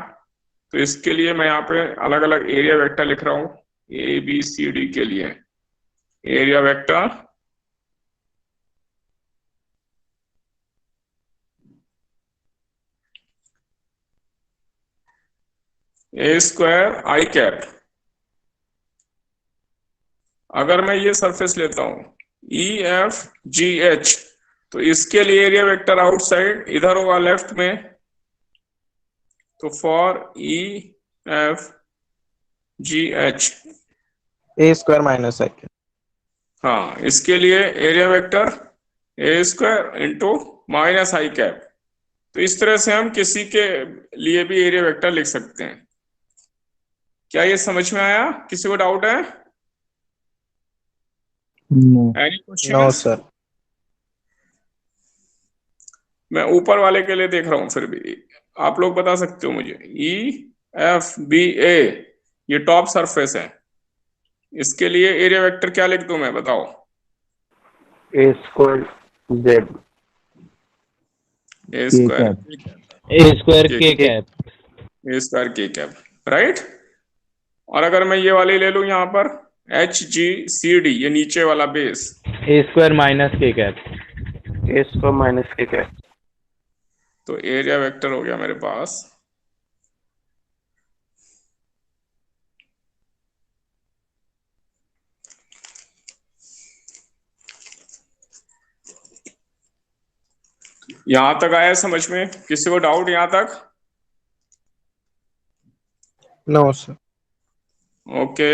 तो इसके लिए मैं यहाँ पे अलग अलग एरिया वेक्टर लिख रहा हूँ। ए बी सी डी के लिए area vector A square I cap. अगर मैं ये सरफेस लेता हूं ई एफ जी एच, तो इसके लिए एरिया वेक्टर आउटसाइड इधर होगा लेफ्ट में, तो for E F G H A square minus I cap. हाँ, इसके लिए area vector A square into minus I cap. तो इस तरह से हम किसी के लिए भी एरिया वेक्टर लिख सकते हैं। क्या ये समझ में आया? किसी को डाउट है? No any no question? Sir. मैं ऊपर वाले के लिए देख रहा हूं, फिर भी आप लोग बता सकते हो मुझे। ई एफ बी ए ये टॉप सरफेस है, इसके लिए एरिया वेक्टर क्या लिख दूं मैं, बताओ? ए स्क्वायर जेड ए के स्क्वायर कैप ए स्क्वायर के कैप। ए स्क्वायर के कैप, राइट। और अगर मैं ये वाली ले लूं यहाँ पर एच जी सी डी, ये नीचे वाला बेस, ए स्क्वायर माइनस के कैप। ए स्क्वायर माइनस के कैप। तो एरिया वेक्टर हो गया मेरे पास यहां तक आया समझ में? किसी को डाउट यहां तक? No sir. ओके,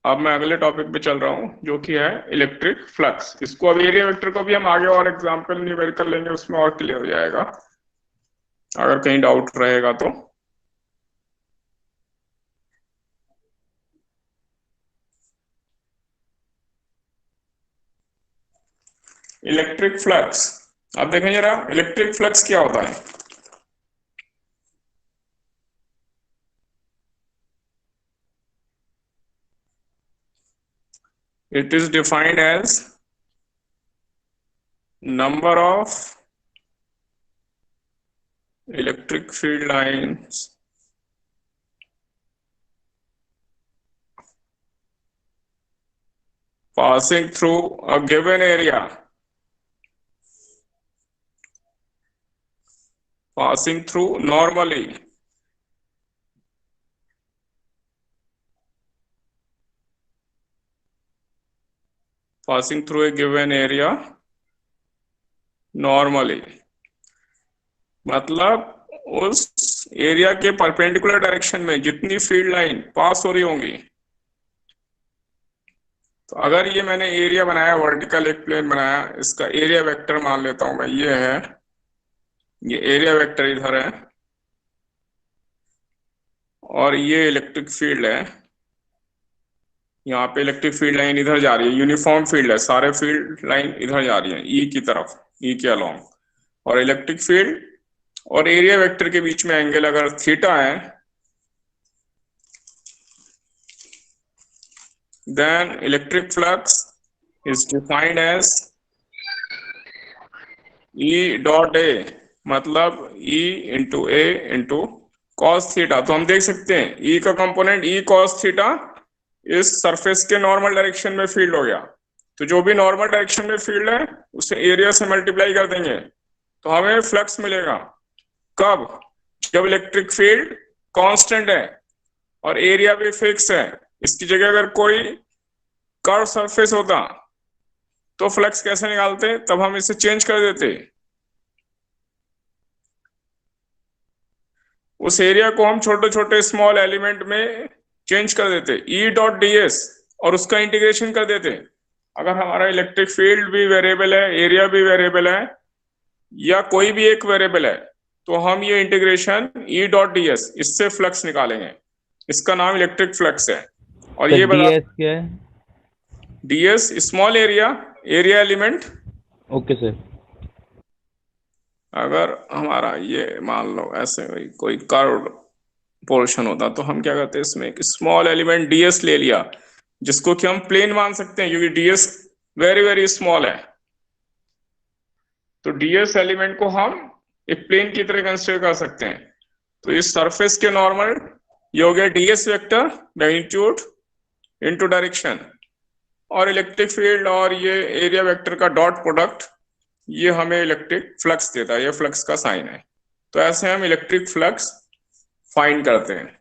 अब मैं अगले टॉपिक पे चल रहा हूं जो कि है इलेक्ट्रिक फ्लक्स। इसको अब एरिया वेक्टर को भी हम आगे और एग्जांपल न्यूमेरिकल लेंगे, उसमें और क्लियर हो जाएगा अगर कहीं डाउट रहेगा तो। इलेक्ट्रिक फ्लक्स, अब देखें जरा इलेक्ट्रिक फ्लक्स क्या होता है। It is defined as number of electric field lines passing through a given area, passing through normally, passing through a given area normally, मतलब उस एरिया के परपेंडिकुलर डायरेक्शन में जितनी फील्ड लाइन पास हो रही होंगी। तो अगर ये मैंने एरिया बनाया, वर्टिकल एक प्लेन बनाया, इसका एरिया वेक्टर मान लेता हूं मैं, ये है, ये एरिया वेक्टर इधर है और ये इलेक्ट्रिक फील्ड है। यहाँ पे इलेक्ट्रिक फील्ड लाइन इधर जा रही है, यूनिफॉर्म फील्ड है, सारे फील्ड लाइन इधर जा रही है ई की तरफ, ई के अलोंग। और इलेक्ट्रिक फील्ड और एरिया वेक्टर के बीच में एंगल अगर थीटा है, then electric flux is defined as E dot A, मतलब E into A into cos theta. तो हम देख सकते हैं E का कंपोनेंट E cos थीटा इस सरफेस के नॉर्मल डायरेक्शन में फील्ड हो गया। तो जो भी नॉर्मल डायरेक्शन में फील्ड है उसे एरिया से मल्टीप्लाई कर देंगे तो हमें फ्लक्स मिलेगा। कब? जब इलेक्ट्रिक फील्ड कांस्टेंट है और एरिया भी फिक्स है। इसकी जगह अगर कोई कर्व सरफेस होता तो फ्लक्स कैसे निकालते? तब हम इसे चेंज कर देते, उस एरिया को हम छोटे छोटे स्मॉल एलिमेंट में चेंज कर देते, E डॉट डी एस, और उसका इंटीग्रेशन कर देते। अगर हमारा इलेक्ट्रिक फील्ड भी वेरिएबल है, एरिया भी वेरिएबल है, या कोई भी एक वेरिएबल है, तो हम ये integration E dot D S, इससे फ्लक्स निकालेंगे। इसका नाम इलेक्ट्रिक फ्लक्स है। और ये बता, डीएस क्या है? ds small area element. Okay sir. अगर हमारा ये मान लो ऐसे कोई कर्व्ड पोर्शन होता तो हम क्या करते हैं, इसमें एक स्मॉल एलिमेंट ds ले लिया, जिसको कि हम प्लेन मान सकते हैं क्योंकि ds वेरी वेरी स्मॉल है। तो ds एलिमेंट को हम एक प्लेन की तरह कंसीडर कर सकते हैं। तो इस सरफेस के नॉर्मल ये हो गया ds vector magnitude into direction, और इलेक्ट्रिक फील्ड और ये एरिया वेक्टर का डॉट प्रोडक्ट ये हमें इलेक्ट्रिक फ्लक्स देता है, ये फ्लक्स का साइन है। तो ऐसे हम इलेक्ट्रिक फ्लक्स फाइंड करते हैं।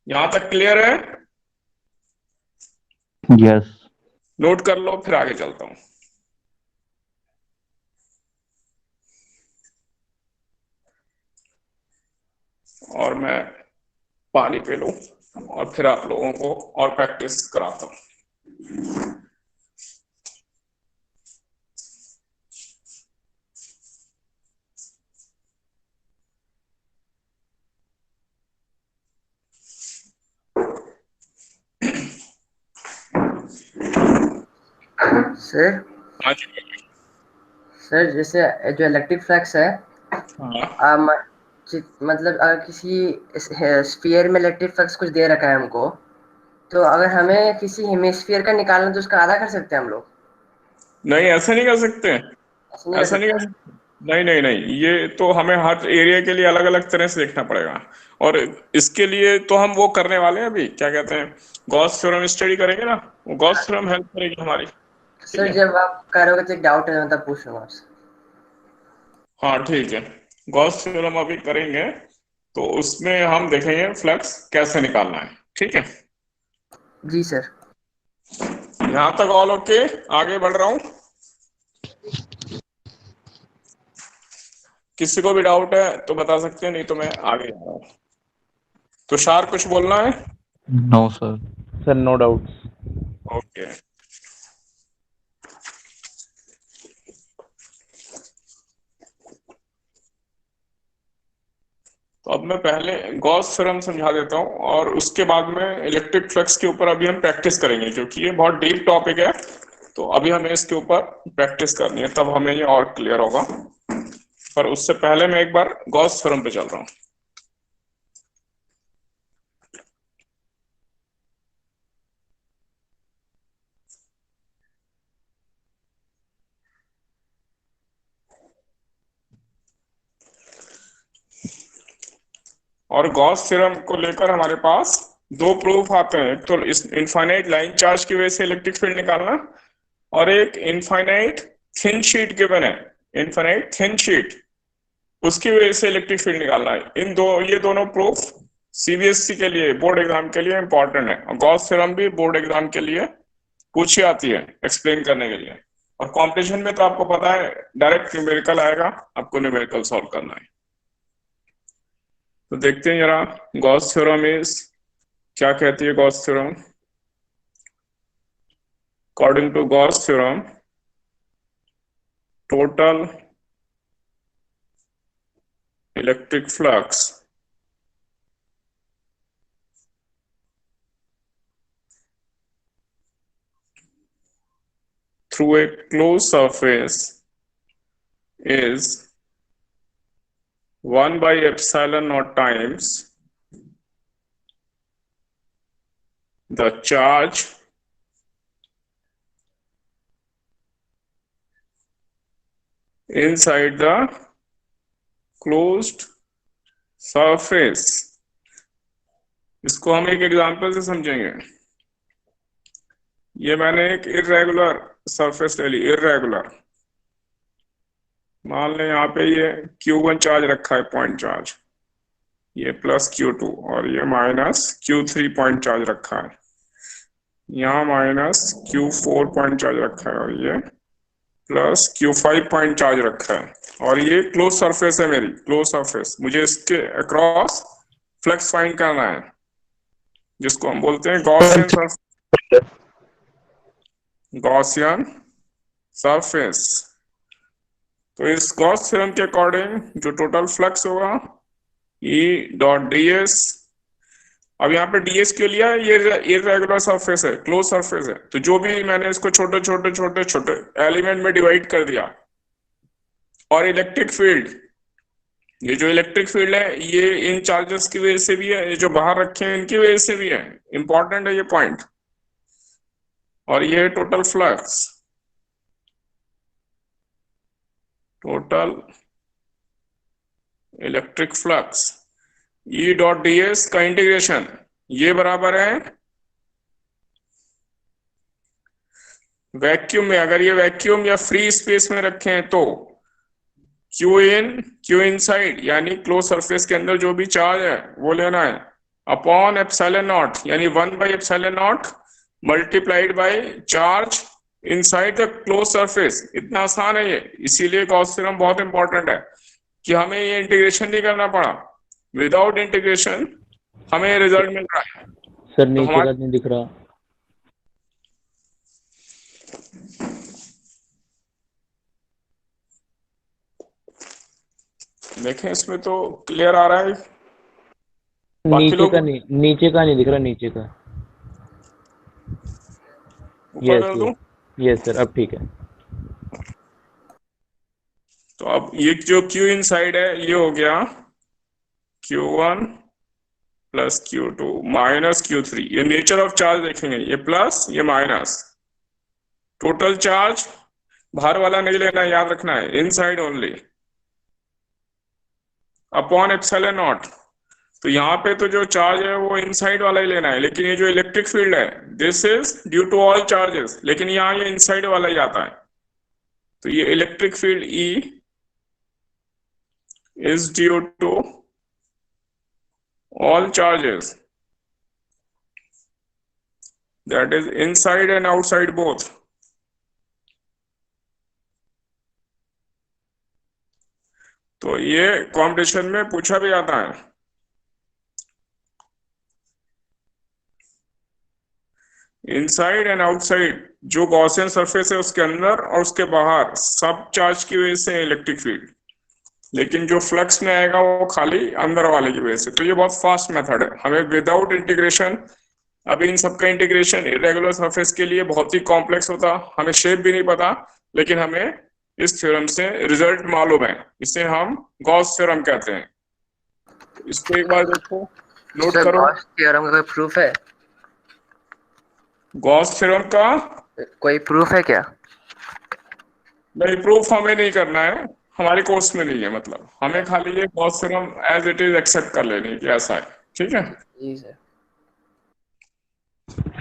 यहां तक क्लियर है? यस। नोट कर लो, फिर आगे चलता हूं। और मैं पानी पी लूं और फिर आप लोगों को और प्रैक्टिस कराता हूं। सर हाँ जी। सर जैसे जो इलेक्ट्रिक फ्लक्स है, हाँ मतलब अगर किसी स्फीयर में इलेक्ट्रिक फ्लक्स कुछ दे रखा है हमको, तो अगर हमें किसी हेमिस्फीयर का निकालना तो उसका आधा कर सकते हैं हम लोग? नहीं, ऐसा नहीं कर सकते, ऐसा नहीं कर ऐसा नहीं कर सकते? सकते। नहीं नहीं नहीं, ये तो हमें हर एरिया के लिए अलग अलग तरह से देखना पड़ेगा। और इसके लिए तो हम वो करने वाले हैं, अभी क्या कहते हैं, गॉस थ्योरम स्टडी करेंगे ना, वो गॉस थ्योरम हेल्प करेगी हमारी। ठीक सर है, जब आप करोगे तो एक डाउट है, मतलब पूछ लूंगा आपसे। हाँ ठीक है, गॉस थ्योरम अभी करेंगे तो उसमें हम देखेंगे फ्लक्स कैसे निकालना है। ठीक है, जी सर। यहां तक ऑल ओके? आगे बढ़ रहा हूं। किसी को भी डाउट है तो बता सकते हैं, नहीं तो मैं आगे जा रहा हूं। तुषार कुछ बोलना है? No sir. Sir no doubts. Okay. तो अब मैं पहले गॉस थ्योरम समझा देता हूं और उसके बाद में इलेक्ट्रिक फ्लक्स के ऊपर अभी हम प्रैक्टिस करेंगे, क्योंकि ये बहुत डीप टॉपिक है। तो अभी हमें इसके ऊपर प्रैक्टिस करनी है, तब हमें ये और क्लियर होगा। पर उससे पहले मैं एक बार गॉस थ्योरम पे चल रहा हूं। और गॉस थ्योरम को लेकर हमारे पास दो प्रूफ आते हैं। एक तो इस इनफाइनाइट लाइन चार्ज की वजह से इलेक्ट्रिक फील्ड निकालना, और एक इनफाइनाइट थिन शीट गिवन है, इनफाइनाइट थिन शीट, उसकी वजह से इलेक्ट्रिक फील्ड निकालना है। ये दोनों प्रूफ सीबीएसई के लिए बोर्ड एग्जाम के लिए इंपॉर्टेंट है, और गॉस थ्योरम भी बोर्ड एग्जाम के लिए पूछी आती है एक्सप्लेन करने के लिए। और कॉम्पिटिशन में तो आपको पता है डायरेक्ट न्यूमेरिकल आएगा, आपको न्यूमेरिकल सॉल्व करना है। तो देखते हैं जरा गॉस थ्योरम इज क्या कहती है। Gauss theorem, according to Gauss theorem, total electric flux through a closed surface is 1 by epsilon naught times the charge inside the closed surface। इसको हम एक एग्जांपल से समझेंगे। ये मैंने एक इर्रेगुलर सरफेस ले ली, इर्रेगुलर। मान लें यहाँ पे ये Q1 चार्ज रखा है, पॉइंट चार्ज, ये प्लस Q2, और ये माइनस Q3 पॉइंट चार्ज रखा है, यहाँ माइनस Q4 पॉइंट चार्ज रखा है, और ये प्लस Q5 पॉइंट चार्ज रखा है। और ये क्लोज सरफेस है मेरी, क्लोज सरफेस। मुझे इसके अक्रॉस फ्लक्स फाइंड करना है, जिसको हम बोलते हैं गॉसियन सरफेस, गॉसियन सरफेस। तो इस गॉस थ्योरम के अकॉर्डिंग जो टोटल फ्लक्स होगा E डॉट ds अब यहाँ पे ds क्यों लिया? ये इरेगुलर सरफेस है, क्लोज सरफेस है, तो जो भी मैंने इसको छोटे छोटे छोटे छोटे एलिमेंट में डिवाइड कर दिया। और इलेक्ट्रिक फील्ड, ये जो इलेक्ट्रिक फील्ड है ये इन चार्जेस की वजह से भी है, ये जो बाहर रखे हैं इनकी वजह से भी है। इंपॉर्टेंट है ये पॉइंट। और ये total flux, total electric flux E dot ds का इंटीग्रेशन ये बराबर है वैक्यूम में, अगर ये वैक्यूम या फ्री स्पेस में रखें तो Q इनसाइड यानी क्लोज सरफेस के अंदर जो भी चार्ज है वो लेना है अपॉन एप्सिलॉन नॉट, यानी 1/एप्सिलॉन not multiplied by charge inside the closed surface. इतना आसान है ये, इसीलिए गॉस थ्योरम बहुत इंपॉर्टेंट है कि हमें ये इंटीग्रेशन नहीं करना पड़ा। विदाउट इंटीग्रेशन हमें रिजल्ट मिल रहा है। सर नीचे का नहीं दिख रहा। देखें इसमें तो क्लियर आ रहा है। बाकी नीचे लोग का नहीं दिख रहा, नीचे का। ऊपर कर दूं? यस सर, अब ठीक है। तो अब ये जो Q इनसाइड है ये हो गया Q1 plus Q2 minus Q3। ये नेचर ऑफ चार्ज देखेंगे, ये प्लस ये माइनस। टोटल चार्ज बाहर वाला नहीं लेना है, याद रखना है, inside only, upon epsilon not. तो यहाँ पे तो जो चार्ज है वो इनसाइड वाला ही लेना है, लेकिन ये जो इलेक्ट्रिक फील्ड है this is due to all charges, लेकिन यहाँ ये इनसाइड वाला ही आता है। तो ये electric field E is due to all charges, that is inside and outside both। तो ये कॉम्पिटिशन में पूछा भी जाता है। इनसाइड एंड आउटसाइड जो गॉसियन सरफेस है उसके अंदर और उसके बाहर सब चार्ज की वजह से इलेक्ट्रिक फील्ड, लेकिन जो फ्लक्स में आएगा वो खाली अंदर वाले की वजह से। तो ये बहुत फास्ट मेथड है, हमें विदाउट इंटीग्रेशन, अभी इन सबका इंटीग्रेशन इरेगुलर सरफेस के लिए बहुत ही कॉम्प्लेक्स होता, हमें शेप भी नहीं पता, लेकिन हमें इस थ्योरम से रिजल्ट मालूम है, इसे हम गॉस थ्योरम कहते हैं। इसको एक बार देखो, नोट सर करो। गॉस थ्योरम का कोई प्रूफ है? गॉस थ्योरम का कोई प्रूफ है क्या? नहीं, प्रूफ हमें नहीं करना है, हमारे कोर्स में नहीं है। मतलब हमें खाली ये Gauss theorem as it is accept कर लेनी कि ऐसा है, ठीक है। जी सर।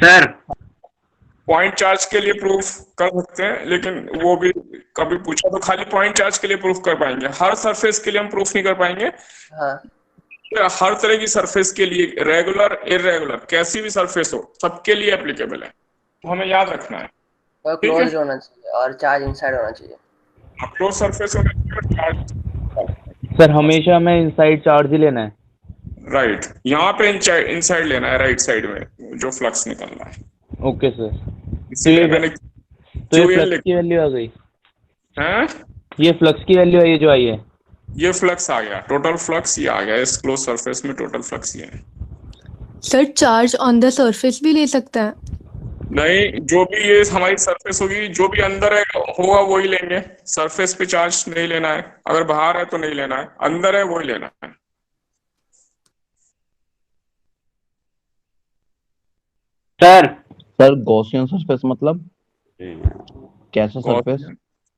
सर पॉइंट चार्ज के लिए प्रूफ कर सकते हैं, लेकिन वो भी कभी पूछा तो खाली पॉइंट चार्ज के लिए प्रूफ कर पाएंगे, हर सरफेस के लिए हम प्रूफ नहीं कर पाएंगे। हाँ हर तरह की सरफेस के लिए, रेगुलर इरेगुलर कैसी भी सरफेस हो सबके लिए एप्लीकेबल है, तो हमें याद रखना है। और ठीक है। क्लोज होना चाहिए और चार्ज इनसाइड होना चाहिए। क्लोज सरफेस होना चाहिए और चार्ज, सर हमेशा हमें इनसाइड चार्ज ही लेना है। राइट, यहाँ पे इनसाइड लेना है, राइट साइड में जो फ्लक्स निकलना है। Okay sir. इसीलिए मैंने तो ये QL फ्लक्स की वैल्यू आ गई हैं, ये फ्लक्स की वैल्यू है, ये जो आई है। ये फ्लक्स आ गया, टोटल फ्लक्स ये आ गया, इस क्लोज सरफेस में टोटल फ्लक्स ये है। Sir charge on the surface भी ले सकता है? नहीं, जो भी ये हमारी सरफेस होगी, जो भी अंदर है होगा वही लेंगे। सरफेस पे चार्ज नहीं लेना है, अगर बाहर है तो नहीं लेना है, अंदर है वही लेना है। सर गॉसियन सरफेस मतलब कैसा सरफेस?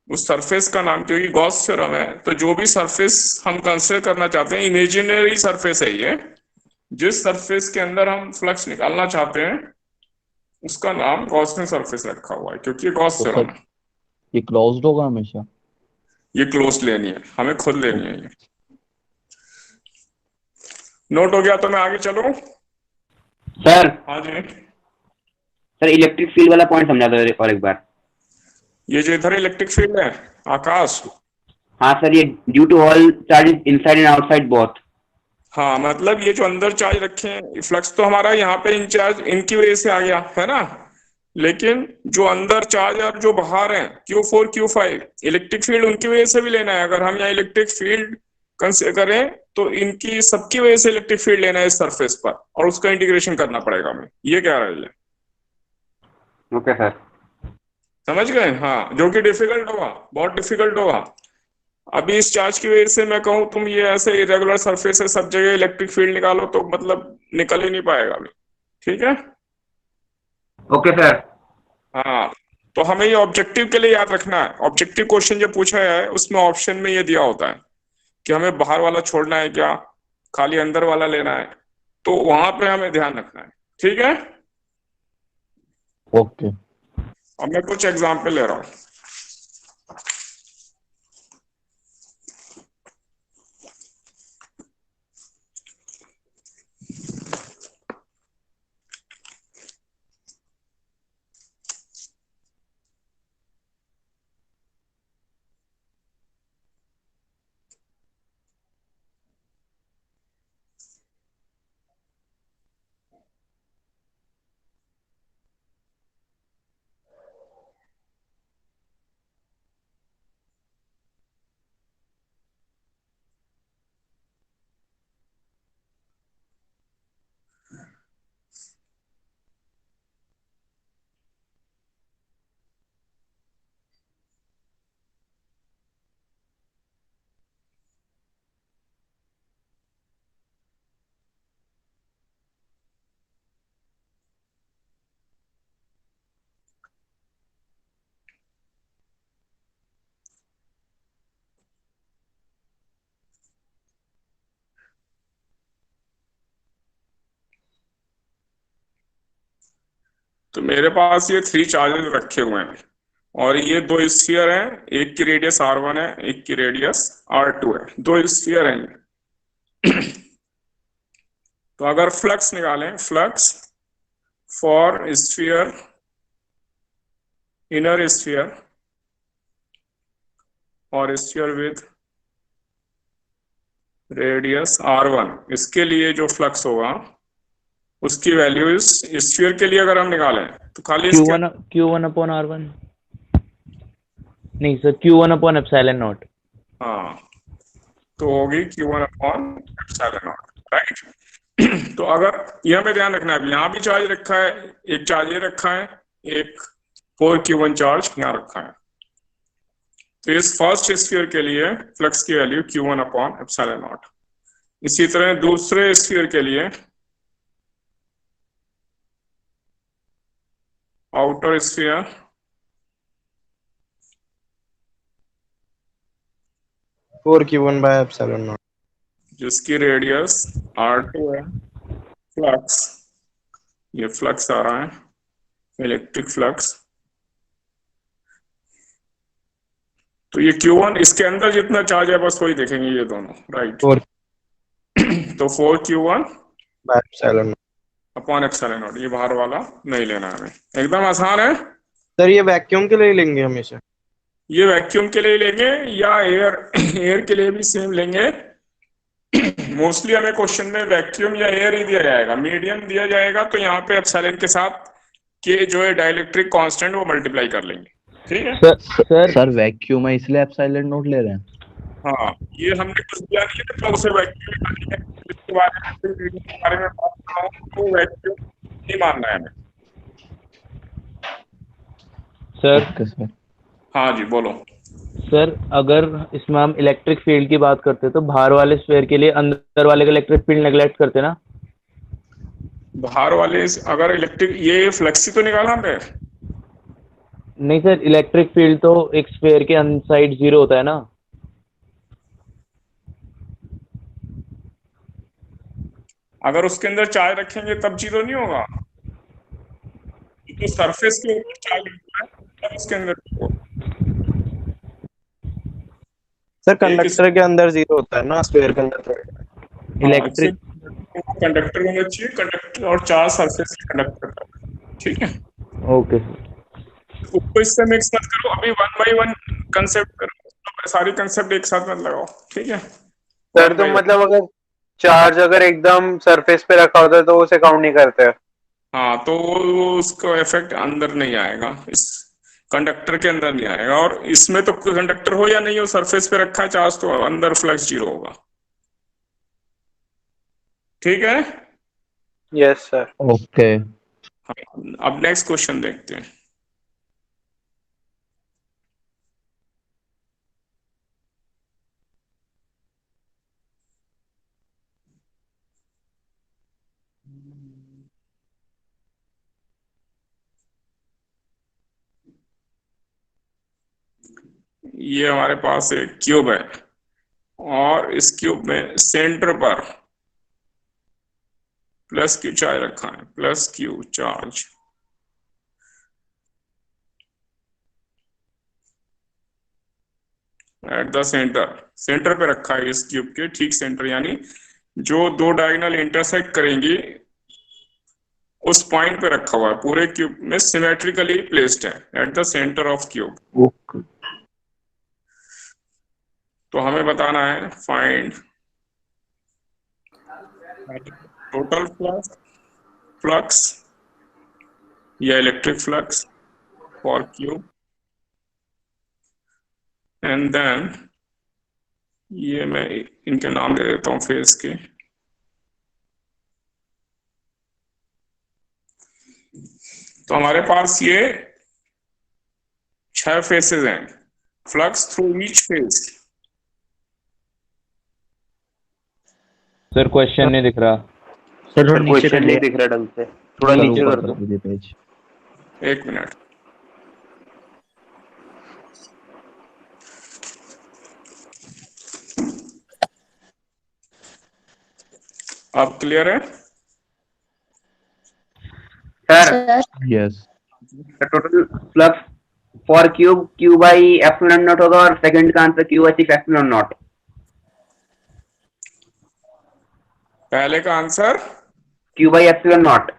उस सरफेस का नाम, क्योंकि गॉस थ्योरम है तो जो भी सरफेस हम कंसीडर करना चाहते हैं, इमेजिनरी सरफेस है ये, जिस सरफेस के अंदर हम फ्लक्स निकालना चाहते हैं उसका नाम गॉसियन सरफेस रखा हुआ है, क्योंकि गॉस तो थ्योरम सर है। ये क्लोज्ड होगा हमेशा? ये क्लोज लेनी है, हमें खुद लेनी है। ये नोट हो गया तो मैं आगे चलूं? सर हाँ जी। सर इलेक्ट्रिक फील्ड वाला पॉइंट समझा दो और एक बार। ये जो इधर इलेक्ट्रिक फील्ड है आकाश, हाँ सर, ये due to all charges inside and outside both. हाँ मतलब ये जो अंदर चार्ज रखे हैं, फ्लक्स तो हमारा यहाँ पे इंचार्ज इनकी वजह से आ गया है ना, लेकिन जो अंदर चार्ज और जो बाहर है Q4 Q5 इलेक्ट्रिक फील्ड उनकी वजह से भी लेना है। अगर हम यहाँ इलेक्ट्रिक फील्ड कंसीडर करें तो इनकी सबकी वजह से इलेक्ट्रिक फील्ड लेना है इस सरफेस पर और उसका इंटीग्रेशन करना पड़ेगा हमें। ये कह रहा है, ओके सर। समझ गए? हाँ, जो कि डिफिकल्ट होगा, बहुत डिफिकल्ट होगा। अभी इस चार्ज की वजह से मैं कहूँ तुम ये ऐसे इरेगुलर सरफेस है सब जगह इलेक्ट्रिक फील्ड निकालो तो मतलब निकल ही नहीं पाएगा अभी। ठीक है, ओके सर। हाँ। तो हमें ये ऑब्जेक्टिव के लिए याद रखना है। ऑब्जेक्टिव क्वेश्चन जो पूछा है उसमें ऑप्शन में ये दिया होता है कि हमें बाहर वाला छोड़ना है क्या, खाली अंदर वाला लेना है, तो वहां पे हमें ध्यान रखना है। ठीक है, ओके। अब मैं कुछ एग्जाम्पल ले रहा हूँ। तो मेरे पास ये 3 चार्जेस रखे हुए हैं और ये 2 स्फीयर हैं, एक की रेडियस r1 है, एक की रेडियस r2 है, 2 स्फीयर हैं ये। तो अगर फ्लक्स निकालें, flux for sphere, inner sphere और स्फीयर विद रेडियस r1, इसके लिए जो फ्लक्स होगा उसकी वैल्यू इस स्फीयर के लिए अगर हम निकालें तो खाली Q1 upon R1 नहीं sir, Q1 upon epsilon naught। हाँ, तो होगी Q1 upon epsilon not, right. तो अगर ये हमें ध्यान रखना है, यहाँ भी चार्ज रखा है, एक चार्ज ये रखा है, एक 4Q1 चार्ज यहाँ रखा है। तो इस फर्स्ट स्फीयर के लिए फ्लक्स की value Q1 upon epsilon not. इसी तरह दूसरे स्फीयर के लिए outer sphere, four Q1 by epsilon not, जिसकी रेडियस r2 है, फ्लक्स, ये फ्लक्स आ रहा है, इलेक्ट्रिक फ्लक्स। तो ये Q1, इसके अंदर जितना चार्ज है बस वही देखेंगे ये दोनों, राइट। 4 तो 4Q1 by epsilon not. Upon epsilon not, ये बाहर वाला नहीं लेना है हमें, एकदम आसान है। सर ये वैक्यूम के लिए लेंगे हमेशा? ये वैक्यूम के लिए लेंगे या एयर एयर के लिए भी सेम लेंगे। मोस्टली हमें क्वेश्चन में वैक्यूम या एयर ही दिया जाएगा, मीडियम दिया जाएगा तो यहाँ पे एप्सिलॉन के साथ के जो है डाइलेक्ट्रिक कांस्टेंट वो मल्टीप्लाई कर लेंगे। ठीक है सर वैक्यूम है इसलिए एप्सिलॉन नोट ले रहे हैं। हाँ, ये हमने कुछ दिया नहीं है तो उसे वैक्यूम ही मानेंगे। इसके बारे में बात कर रहा हूँ तो वैक्यूम नहीं मानना है हमें। सर हाँ जी बोलो। सर अगर इसमें हम इलेक्ट्रिक फील्ड की बात करते हैं तो बाहर वाले स्फीयर के लिए अंदर वाले का इलेक्ट्रिक फील्ड नेगलेक्ट करते ना। बाहर वाले अगर इलेक्ट्रिक, ये फ्लक्स ही तो निकाला हमने। नहीं सर, इलेक्ट्रिक फील्ड तो एक स्फीयर के साइड 0 होता है ना। अगर उसके अंदर चार्ज रखेंगे तब 0 नहीं होगा, तो सरफेस के ऊपर चार्ज रखना है तब उसके अंदर होगा। सर कंडक्टर के अंदर 0 होता है ना, स्फीयर के अंदर इलेक्ट्रिक कंडक्टर होना चाहिए, कंडक्टर और चार्ज सरफेस के कंडक्टर का। ठीक है, ओके। उसको इससे मिक्स मत करो, अभी 1 by 1 कंसेप्ट करो, तो सारी कंसेप्ट एक साथ मत लगाओ। ठीक है सर तो मतलब अगर चार्ज अगर एकदम सरफेस पे रखा होता है तो उसे काउंट नहीं करते। हाँ, तो उसका इफेक्ट अंदर नहीं आएगा। कंडक्टर के अंदर नहीं आएगा। और इसमें तो कोई कंडक्टर हो या नहीं हो, सरफेस पे रखा है चार्ज, तो अंदर फ्लक्स 0 होगा। ठीक है। Yes sir. ओके। अब नेक्स्ट क्वेश्चन देखते हैं। ये हमारे पास एक क्यूब है और इस क्यूब में सेंटर पर प्लस क्यू चार्ज रखा है, plus Q charge. Eight the centre, centre पे रखा है इस क्यूब के ठीक सेंटर, यानी जो दो डायगोनल इंटरसेक्ट करेंगी उस पॉइंट पे रखा हुआ है, पूरे क्यूब में सिमेट्रिकली प्लेस्ड है at the centre of cube. Okay. तो हमें बताना है फाइंड टोटल फ्लक्स या electric flux for cube, and then ये मैं इनके नाम दे देता हूं फेस के। तो हमारे पास ये 6 फेसेस हैं, flux through each face. Sir question नहीं दिख रहा। सर थोड़ा नीचे क्वेश्चन कर नहीं ले, दिख रहा ढंग से, थोड़ा थोड़ा नीचे ऊपर कर दो। दीजिए पेज। एक मिनट। अब क्लियर है? Sir yes. Total flux for cube Q by epsilon not होगा और सेकंड का answer Q by 6 epsilon not. पहले का answer Q by epsilon not.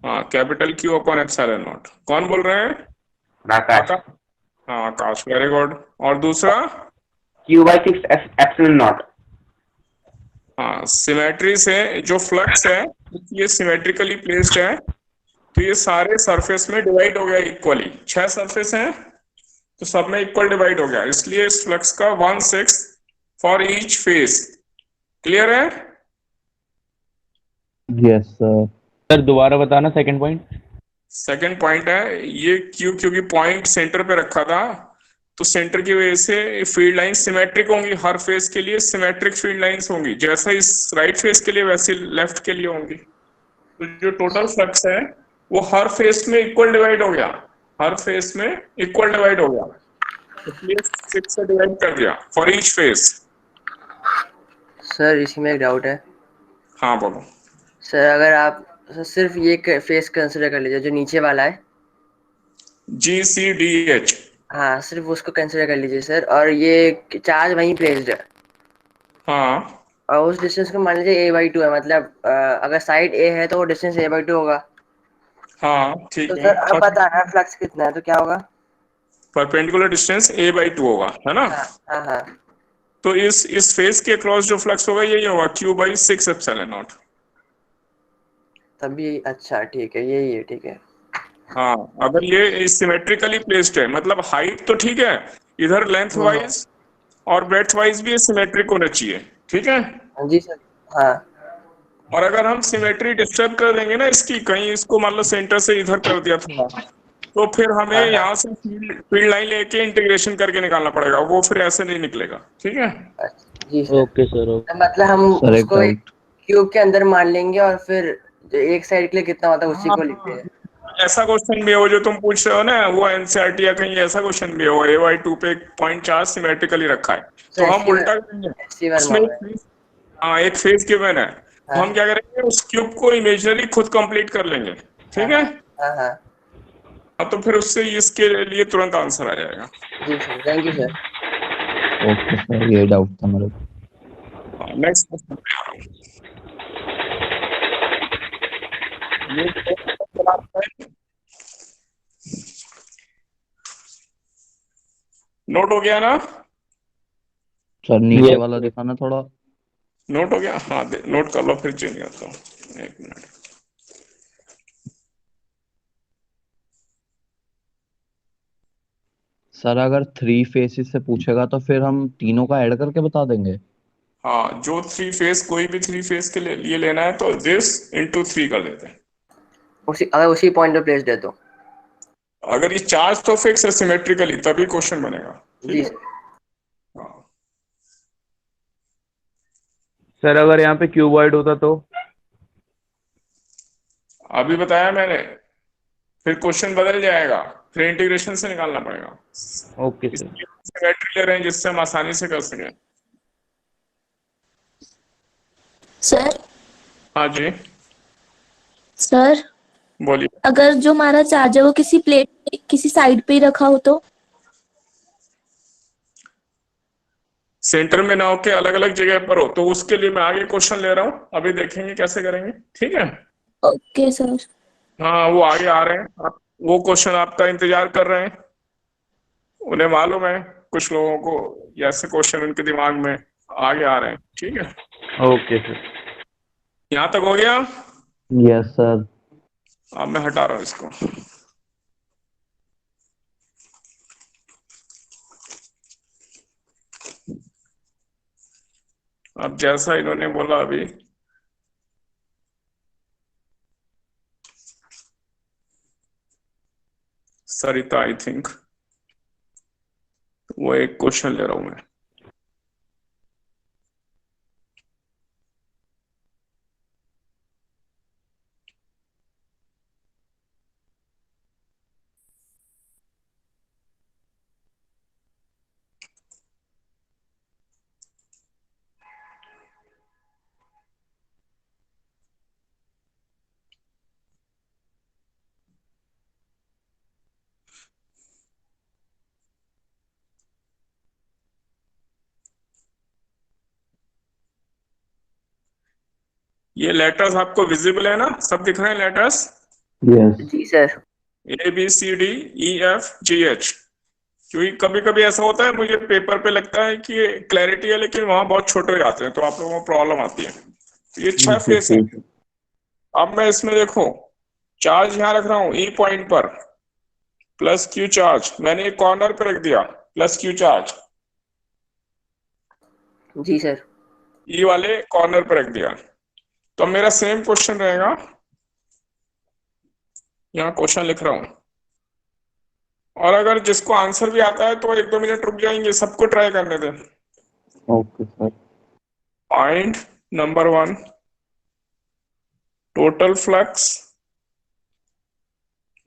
हाँ, capital Q upon epsilon not. कौन बोल रहे हैं? आकाश। आकाश। हाँ आकाश, वेरी गुड। और दूसरा क्यू बाई 6 एप्सिलॉन नॉट। हाँ, सिमेट्री से जो फ्लक्स है ये सिमेट्रिकली प्लेस्ड है, तो ये सारे सरफेस में डिवाइड हो गया इक्वली। 6 सरफेस हैं तो सब में इक्वल डिवाइड हो गया, इसलिए इस फ्लक्स का 1/6 फॉर ईच फेस। क्लियर है? Yes sir. सर दोबारा बताना सेकंड पॉइंट। सेकंड पॉइंट है ये क्यू, क्योंकि पॉइंट सेंटर पे रखा था तो सेंटर की वजह से फील्ड लाइन सिमेट्रिक होंगी, हर फेस के लिए सिमेट्रिक फील्ड लाइंस होंगी, जैसा इस राइट फेस के लिए वैसे लेफ्ट के लिए होंगी। तो जो टोटल फ्लक्स है वो हर फेस में इक्वल डिवाइड हो गया, हर फेस में इक्वल डिवाइड हो गया, इसलिए 6 से डिवाइड कर दिया फॉर ईच फेस। सर इसी में एक डाउट है। हाँ बोलो। सर अगर आप सिर्फ ये फेस कंसिडर कर लीजिए जो नीचे वाला है, GCDH। हाँ सिर्फ उसको कंसिडर कर लीजिए सर, और ये चार्ज वहीं प्लेस्ड है हाँ और उस डिस्टेंस को मान लीजिए a/2 है, मतलब अगर साइड a है तो वो डिस्टेंस a/2 होगा। हाँ ठीक तो है। सर अब बताना फ्लक्स कितना है तो क्या होगा? परपेंडिकुलर डिस्टेंस a/2 होगा, है ना? हाँ हाँ हाँ। तो इस फेस के क्रॉस जो फ्लक्स होगा यही होगा Q/6 एप्सिलॉन नॉट। तभी अच्छा ठीक है, यही है, ठीक है। हाँ, अगर ये सिमेट्रिकली प्लेस्ड है, मतलब हाइट तो ठीक है, इधर लेंथ वाइज और ब्रेड्थ वाइज भी सिमेट्रिक होना चाहिए, ठीक है? जी सर। हाँ और अगर हम सिमेट्री डिस्टर्ब कर देंगे ना इसकी, कहीं इसको मान लो सेंटर से इधर कर दिया थोड़ा, तो फिर हमें हाँ, यहाँ से फील्ड लाइन लेके इंटीग्रेशन करके निकालना पड़ेगा, वो फिर ऐसे नहीं निकलेगा, ठीक है? जी सर। Okay sir. ओके मतलब हम सर एक उसको एक डाउट। क्यूब के अंदर मान लेंगे और फिर जो एक साइड के लिए कितना होता है उसी को लिखते हैं। ऐसा क्वेश्चन भी हो जो तुम पूछ रहे हो ना, वो एनसीईआरटी या कहीं ऐसा क्वेश्चन भी हो, a/2 पे पॉइंट चार्ज सिमेट्रिकली रखा है, तो हम उल्टा करेंगे। उसमें हाँ एक फेस गिवन है, तो हम क्या करेंगे, उस क्यूब को इमेजिनरी खुद कंप्लीट कर लेंगे, ठीक है? हाँ हाँ हाँ, तो फिर उससे इसके लिए तुरंत आंसर आ जाएगा। जी sir, thank you sir. Okay sir, ये डाउट था मेरे को। नेक्स्ट क्वेश्चन पे आ रहा हूँ। नोट हो गया ना? सर नीचे वाला दिखाना थोड़ा। नोट हो गया? हाँ नोट कर लो, फिर चेंज करता हूँ, एक मिनट। सर अगर 3 फेसेस से पूछेगा तो फिर हम तीनों का ऐड करके बता देंगे। हाँ, जो 3 फेस, कोई भी 3 फेस के लिए लेना है तो दिस इंटू 3 कर देते हैं। अगर उसी पॉइंट पे प्लेस दे दो। अगर ये चार्ज तो फिक्स है सिमेट्रिकली, तभी क्वेश्चन बनेगा। ठीक जी है। सर। हाँ, सर अगर यहाँ पे क्यूबॉइड होता तो? अभी बताया मैंने, फिर क्वेश्चन बदल जाएगा, फिर इंटीग्रेशन से निकालना पड़ेगा। Okay sir. इसलिए सिमेट्री ले रहे हैं जिससे हम आसानी से कर सकें। सर हाँ जी, सर बोलिए। अगर जो हमारा चार्ज है वो किसी प्लेट किसी साइड पे ही रखा हो तो? सेंटर में ना होके अलग अलग जगह पर हो तो उसके लिए मैं आगे क्वेश्चन ले रहा हूँ, अभी देखेंगे कैसे करेंगे। ठीक है। Okay sir. हाँ, वो आगे आ रहे हैं, आप वो क्वेश्चन आपका इंतजार कर रहे हैं। उन्हें मालूम है, कुछ लोगों को ऐसे क्वेश्चन उनके दिमाग में आगे आ रहे हैं। ठीक है। Okay sir. यहाँ तक हो गया। Yes sir. अब मैं हटा रहा हूँ इसको। अब जैसा इन्होंने बोला अभी, सरिता आई थिंक, वो एक क्वेश्चन ले रहा हूं मैं। ये लेटर्स आपको विजिबल है ना, सब दिख रहे हैं लेटर्स? यस। जी सर। ABCDEFGH। क्योंकि कभी कभी ऐसा होता है, मुझे पेपर पे लगता है कि क्लैरिटी है लेकिन वहां बहुत छोटे हो जाते हैं, तो आप लोगों को प्रॉब्लम आती है। तो ये 6 फेस है। अब मैं इसमें देखो, चार्ज यहाँ रख रहा हूँ ई पॉइंट पर, प्लस क्यू चार्ज मैंने एक कॉर्नर पे रख दिया, प्लस क्यू चार्ज जी सर। ई वाले कॉर्नर पे रख दिया। तो मेरा सेम क्वेश्चन रहेगा, यहाँ क्वेश्चन लिख रहा हूँ, और अगर जिसको आंसर भी आता है तो 1-2 मिनट रुक जाएंगे, सबको ट्राई करने दें। Okay sir. Point number 1, total flux,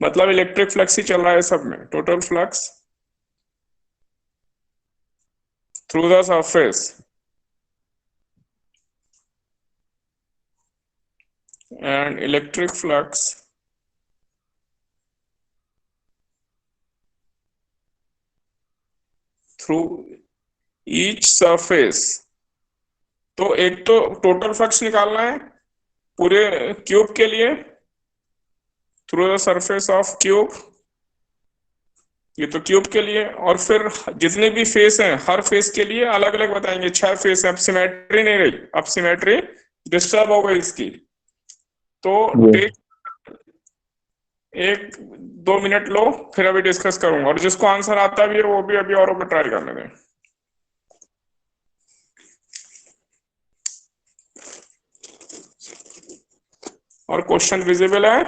मतलब इलेक्ट्रिक फ्लक्स ही चल रहा है सब में, total flux through the surface and electric flux through each surface। तो एक तो टोटल फ्लक्स निकालना है पूरे क्यूब के लिए, through the surface of cube, ये तो क्यूब के लिए। और फिर जितने भी फेस हैं हर फेस के लिए अलग अलग बताएंगे। 6 फेस है, अब सिमेट्री नहीं रही, अब सिमेट्री डिस्टर्ब हो गई इसकी। तो टेक 1-2 मिनट लो, फिर अभी डिस्कस करूंगा, और जिसको आंसर आता भी है वो भी अभी औरों को ट्राई करने दें। और क्वेश्चन विजिबल है?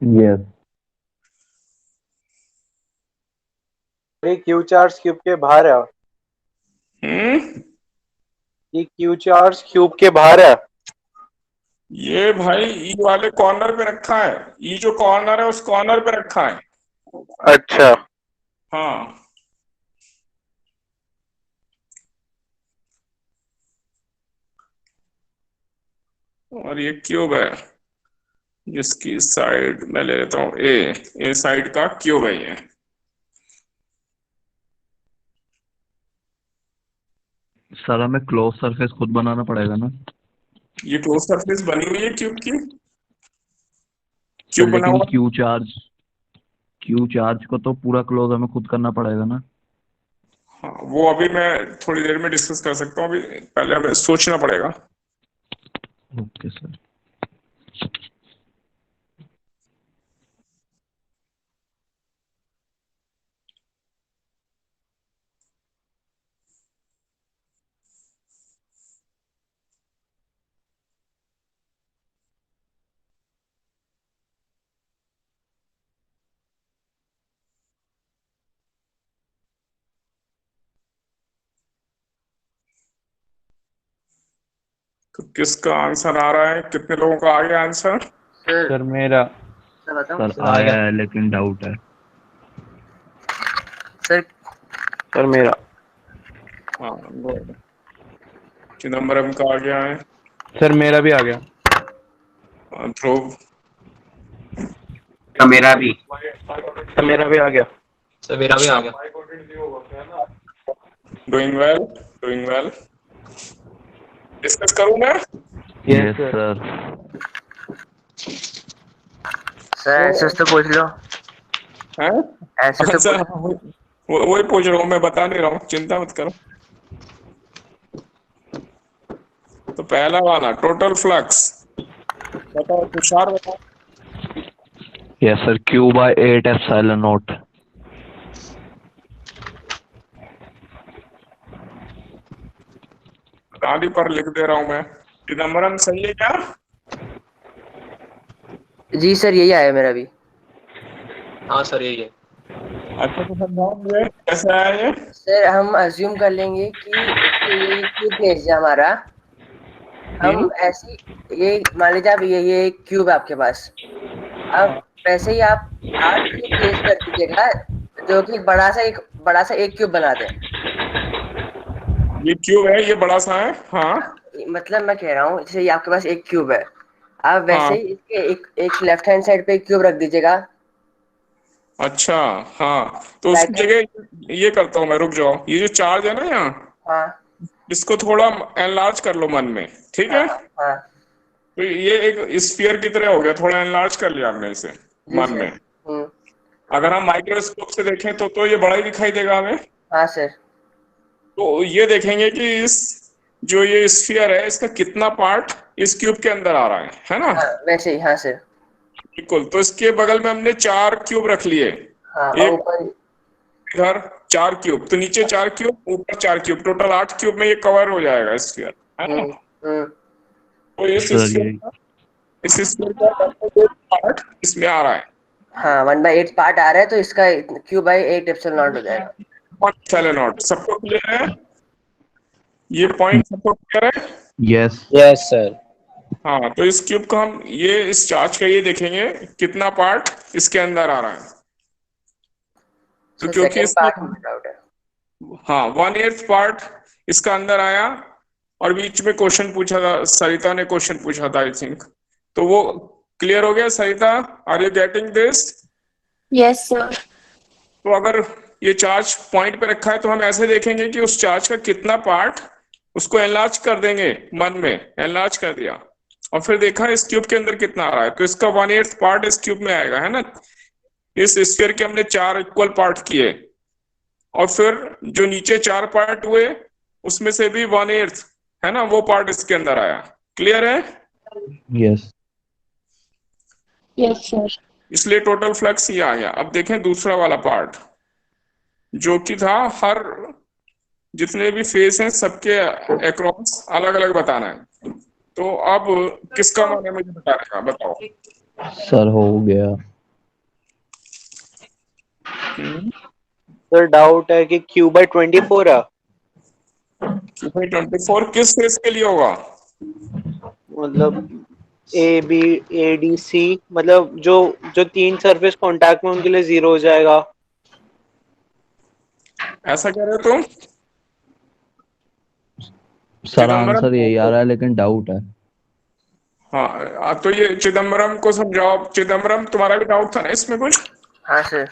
यस। ये क्यू चार्ज क्यूब के बाहर है। हम्म, ये क्यू चार्ज क्यूब के बाहर है। ये भाई ई वाले कॉर्नर पे रखा है, ई जो कॉर्नर है उस कॉर्नर पे रखा है। अच्छा। हाँ, और ये क्यूब है जिसकी साइड मैं ले लेता हूँ ए साइड का क्यूब है ये। सर हमें क्लोज सरफेस खुद बनाना पड़ेगा ना? ये क्लोज सरफेस बनी हुई है क्यूब की, सर क्यूब बना लेकिन हुआ। क्यू चार्ज को तो पूरा क्लोज हमें खुद करना पड़ेगा ना? हाँ, वो अभी मैं थोड़ी देर में डिस्कस कर सकता हूँ, अभी पहले हमें सोचना पड़ेगा। Okay sir. तो किसका आंसर आ रहा है, कितने लोगों का आ गया आंसर? सर सर मेरा सर बताऊं सर आया है लेकिन डाउट है। सर? सर मेरा हाँ good. चिदम्बरम का आ गया है। सर मेरा भी आ गया। ध्रुव? मेरा भी। सर मेरा भी आ गया। सर मेरा भी आ गया। Doing well, doing well. Discuss करूं मैं? Yes sir. सर आंसर्स तो पूछ लो। हैं? आंसर तो अच्छा, पूछ। वही पूछ रहा हूँ, मैं बता नहीं रहा हूँ, चिंता मत करो। तो पहला वाला टोटल फ्लक्स बताओ, तुषार बताओ। Yes sir, Q/8 epsilon not. गाड़ी पर लिख दे रहा हूँ मैं। चिदम्बरम सही है क्या? जी सर यही आया मेरा भी। हाँ सर यही है। अच्छा तो समझाओ मुझे कैसे आया ये? सर हम अज्यूम कर लेंगे कि ये क्यूब भेज दिया हमारा। हम ऐसी ये मान लीजिए आप ये क्यूब है आपके पास। अब वैसे ही आप 8 क्यूब प्लेस कर दीजिएगा जो कि बड़ा सा एक क्यूब बना दे। ये क्यूब है, ये बड़ा सा है। हाँ मतलब मैं कह रहा हूँ जैसे ये आपके पास एक क्यूब है, आप वैसे हाँ। ही इसके एक लेफ्ट हैंड साइड पे एक क्यूब रख दीजिएगा। अच्छा हाँ, तो उसकी राइट हैंड। जगह ये करता हूँ मैं, रुक जाओ। ये जो चार्ज है ना यहाँ, हाँ इसको थोड़ा एनलार्ज कर लो मन में, ठीक हाँ है? हाँ। तो ये एक स्फीयर की तरह हो गया, थोड़ा एनलार्ज कर लिया हमने इसे जी मन सर। में। अगर हम माइक्रोस्कोप से देखें तो ये बड़ा ही दिखाई देगा हमें। हाँ सर। तो ये देखेंगे कि इस जो ये स्फीयर है, इसका कितना पार्ट इस क्यूब के अंदर आ रहा है ना? हाँ वैसे ही। हाँ सर। बिल्कुल। तो इसके बगल में हमने 4 क्यूब रख लिए। हाँ और एक ऊपर। इधर 4 क्यूब, तो नीचे 4 क्यूब, ऊपर 4 क्यूब, टोटल 8 क्यूब में ये कवर हो जाएगा स्फीयर, है ना? हम्म। तो सर ये इस स्फीयर का 1/8 पार्ट इसमें आ रहा है। हाँ 1/8 पार्ट आ रहा है तो इसका Q/8 एप्सिलॉन नॉट हो जाएगा। चलो नॉट, सबको क्लियर है? ये पॉइंट सबको क्लियर है? यस। Yes sir. हाँ, तो इस क्यूब को हम ये इस चार्ज का ये देखेंगे कितना पार्ट इसके अंदर आ रहा है। तो सर क्योंकि सेकंड इसमें पार्ट में डाउट है। हाँ 1/8 पार्ट इसका अंदर आया, और बीच में क्वेश्चन पूछा था, सरिता ने क्वेश्चन पूछा था आई थिंक, तो वो क्लियर हो गया। Sarita, are you getting this? Yes sir. तो अगर ये चार्ज पॉइंट पे रखा है तो हम ऐसे देखेंगे कि उस चार्ज का कितना पार्ट, उसको एनलार्ज कर देंगे मन में, एनलार्ज कर दिया, और फिर देखा इस क्यूब के अंदर कितना आ रहा है, तो इसका 1/8 पार्ट इस क्यूब में आएगा, है ना? इस स्फीयर के हमने 4 इक्वल पार्ट किए, और फिर जो नीचे 4 पार्ट हुए उसमें से भी 1/8, है ना, वो पार्ट इसके अंदर आया। क्लियर है? यस। Yes sir. इसलिए टोटल फ्लक्स ये आ गया। अब देखें दूसरा वाला पार्ट, जो कि था हर जितने भी फेस हैं सबके अक्रॉस अलग अलग बताना है। तो अब किसका मान है मुझे बता रहेगा, बताओ। सर हो गया। सर डाउट है कि Q/24 है। 24 किस फेस के लिए होगा? मतलब ABADC, मतलब जो जो 3 सरफेस कांटेक्ट में उनके लिए 0 हो जाएगा। ऐसा कह रहे हो तुम? सर चिदम्बरम आंसर यही आ रहा है लेकिन डाउट है। हाँ, तो ये चिदम्बरम को समझाओ। चिदम्बरम, तुम्हारा भी डाउट था ना इसमें कुछ? हाँ सर।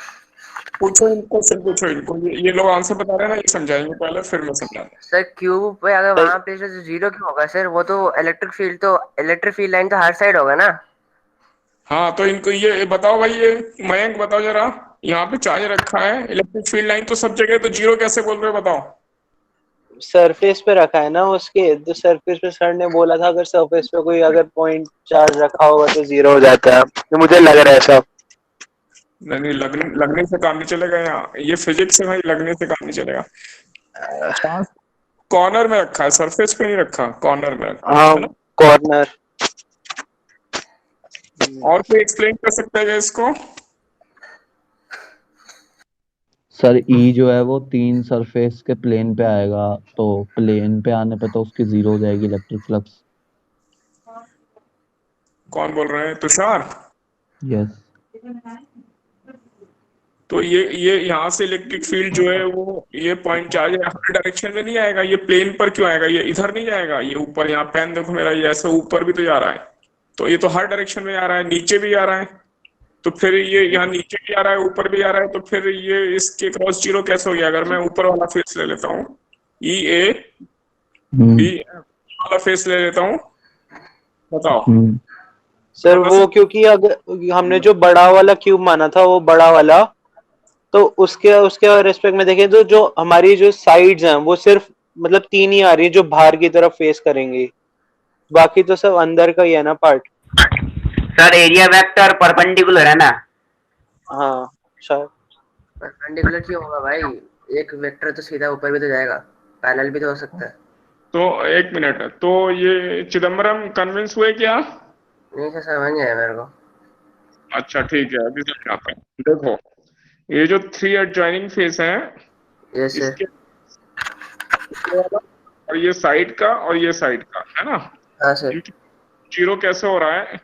पूछो इनको, फिर पूछो इनको। ये लोग आंसर बता रहे हैं ना, ये समझाएंगे पहले, फिर मैं समझाऊंगा। सर क्यूब पे अगर वहां पे से 0 क्यों होगा सर? वो तो इलेक्ट्रिक फील्ड लाइन तो हर साइड होगा ना। हाँ, तो इनको ये बताओ भाई, ये मयंक बताओ जरा, यहाँ पे चार्ज रखा है, इलेक्ट्रिक फील्ड लाइन तो सब जगह, तो 0 कैसे बोल रहे हो बताओ? सरफेस पे रखा है ना उसके, तो सरफेस पे सर ने बोला था अगर सरफेस पे कोई अगर पॉइंट चार्ज रखा होगा तो 0 हो जाता है, तो मुझे लग रहा है ऐसा। नहीं नहीं, लगने से काम नहीं चलेगा यहाँ, ये फिजिक्स है भाई, लगने से काम नहीं चलेगा। चार्ज कॉर्नर में रखा है, सरफेस पे नहीं रखा, कॉर्नर में रखा हाँ है ना? कॉर्नर। और कोई एक्सप्लेन कर सकता है क्या इसको? सर ई जो है वो 3 सरफेस के प्लेन पे आएगा, तो प्लेन पे आने पे तो उसकी 0 हो जाएगी इलेक्ट्रिक फ्लक्स। कौन बोल रहे हैं? तुषार। यस तो ये यहाँ से इलेक्ट्रिक फील्ड जो है वो ये पॉइंट चार्ज हर डायरेक्शन में नहीं आएगा, ये प्लेन पर क्यों आएगा? ये इधर नहीं जाएगा, ये ऊपर, यहाँ पेन देखो मेरा, ये ऐसे ऊपर भी तो जा रहा है, तो ये तो हर डायरेक्शन में आ रहा है, नीचे भी आ रहा है, तो फिर ये यहाँ नीचे भी आ रहा है, ऊपर भी आ रहा है, तो फिर ये इसके क्रॉस जीरो कैसे हो गया? अगर मैं ऊपर वाला फेस ले लेता हूँ, ई ए बी वाला फेस ले लेता हूँ, बताओ। सर वो क्योंकि अगर हमने जो बड़ा वाला क्यूब माना था वो बड़ा वाला, तो उसके उसके रेस्पेक्ट में देखें तो जो हमारी जो साइड्स हैं वो सिर्फ मतलब 3 ही आ रही है जो बाहर की तरफ फेस करेंगी, बाकी तो सब अंदर का ही है ना part. Sir area vector perpendicular है ना? हाँ शायद। परपेंडिकुलर क्यों होगा भाई? एक वेक्टर तो सीधा ऊपर भी तो जाएगा, पैरेलल भी तो हो सकता है। तो एक मिनट, तो ये चिदम्बरम कन्विंस हुए क्या? नहीं सर, समझ नहीं आया मेरे को। अच्छा ठीक है, अभी समझाता हूँ। देखो ये जो 3 एडजॉइनिंग फेस हैं, यस सर। इसके और ये साइड का और ये साइड का है ना, हाँ सर। जीरो कैसे हो रहा है?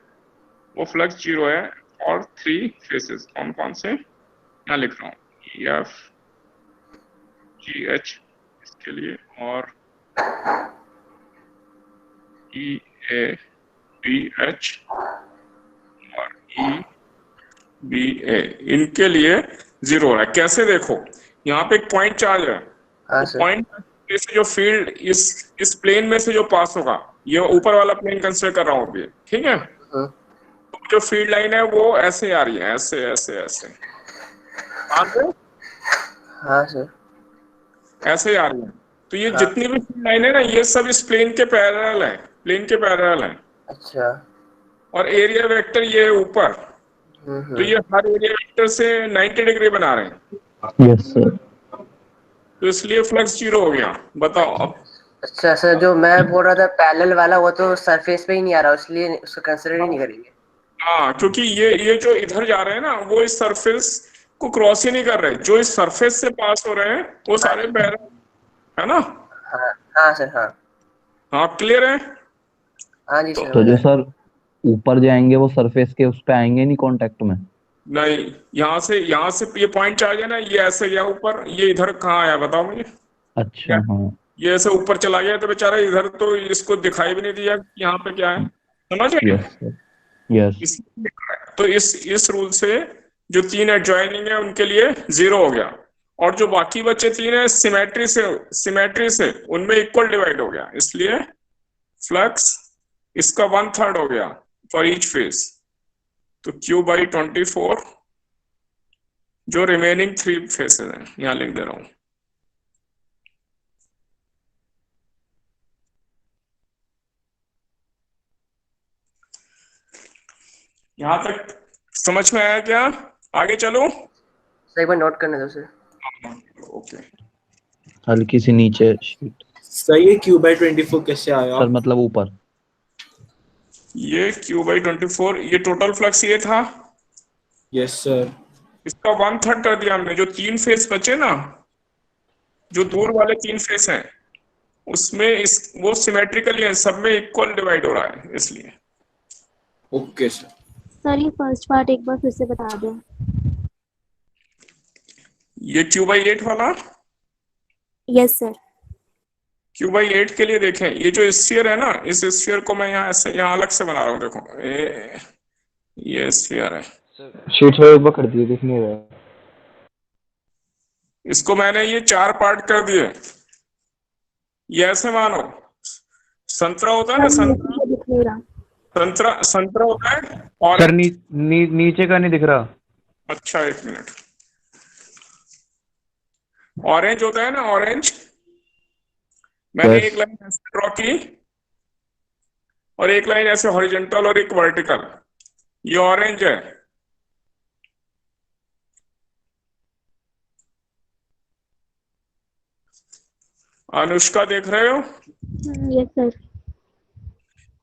वो फ्लक्स जीरो है और 3 फेसेस कौन कौन से यहाँ लिख रहा हूँ, एफ जी एच इसके लिए, और ई ए बी एच और ई बी ए, इनके लिए जीरो हो रहा है। कैसे? देखो यहाँ पे एक पॉइंट चार्ज है, हाँ तो सर। पॉइंट से जो फील्ड इस प्लेन में से जो पास होगा, ये ऊपर वाला प्लेन कंसीडर कर रहा हूँ अभी, ठीक है? हाँ। तो जो फील्ड लाइन है वो ऐसे आ रही है, ऐसे ऐसे ऐसे हाँ सर। ऐसे आ रही है। तो ये हाँ। जितनी भी फील्ड लाइन है ना, ये सब इस प्लेन के पैरेलल है, प्लेन के पैरेलल है। अच्छा। और एरिया वेक्टर ये है ऊपर, तो ये हर एरिया वेक्टर से 90 डिग्री बना रहे हैं। Yes sir. तो इसलिए फ्लक्स जीरो हो गया। बताओ अब। अच्छा सर, जो मैं बोल रहा था पैरेलल वाला, वो तो सरफेस पे ही नहीं आ रहा, इसलिए उसको कंसीडर ही नहीं करेंगे। हाँ, क्योंकि ये जो इधर जा रहे हैं ना, वो इस सरफेस को क्रॉस ही नहीं कर रहे, जो इस सरफेस से पास हो रहे हैं वो सारे पैरेलल है ना। हाँ हाँ सर। हाँ हाँ क्लियर है। हाँ जी सर। तो जो सर ऊपर जाएंगे वो सरफेस के उस पे आएंगे नहीं कांटेक्ट में? नहीं, यहाँ से ये पॉइंट चार्ज है ना, ये ऐसे गया ऊपर, ये इधर कहाँ आया बताओ मुझे? अच्छा हाँ। ये ऐसे ऊपर चला गया, तो बेचारा इधर तो इसको दिखाई भी नहीं दिया कि यहाँ पे क्या है, समझ गए? Yes sir. यस। तो इस रूल से जो 3 एडजॉइनिंग है उनके लिए जीरो हो गया, और जो बाकी बचे 3 है सिमेट्री से उनमें इक्वल डिवाइड हो गया, इसलिए फ्लक्स इसका 1/3 हो गया फॉर ईच फेस। तो Q/24 जो रिमेनिंग 3 फेसेस हैं, यहाँ लिख दे रहा हूं। यहां तक समझ में आया क्या? आगे चलो। सर एक बार नोट करने दो सर। ओके। हल्की सी नीचे शीट सर ये Q/24 कैसे आया? सर, मतलब ऊपर ये Q/24 ये टोटल फ्लक्स ये था। Yes sir. इसका 1/3 कर दिया हमने। जो 3 फेस बचे ना, जो दूर वाले 3 फेस हैं, उसमें वो सिमेट्रिकली है, सब में इक्वल डिवाइड हो रहा है, इसलिए। Okay sir. सर ये फर्स्ट पार्ट एक बार फिर से बता दें। ये Q/8 वाला, यस सर। Q/8 के लिए देखें, ये जो स्फीयर है ना, इस स्फीयर को मैं यहाँ ऐसे यहाँ अलग से बना रहा हूँ। देखो ये स्फीयर है, शीट में एक बार कर दिए, दिख नहीं रहा। इसको मैंने ये 4 पार्ट कर दिए। ये ऐसे मानो संतरा होता है ना, संतरा दिख नहीं रहा। संतरा होता है और सर नीचे का नहीं दिख रहा। अच्छा एक मिनट। ऑरेंज होता है ना, ऑरेंज। मैंने Yes. एक लाइन ऐसे ड्रॉ की और एक लाइन ऐसे हॉरिजॉन्टल और एक वर्टिकल। ये ऑरेंज है। अनुष्का देख रहे हो? Yes sir.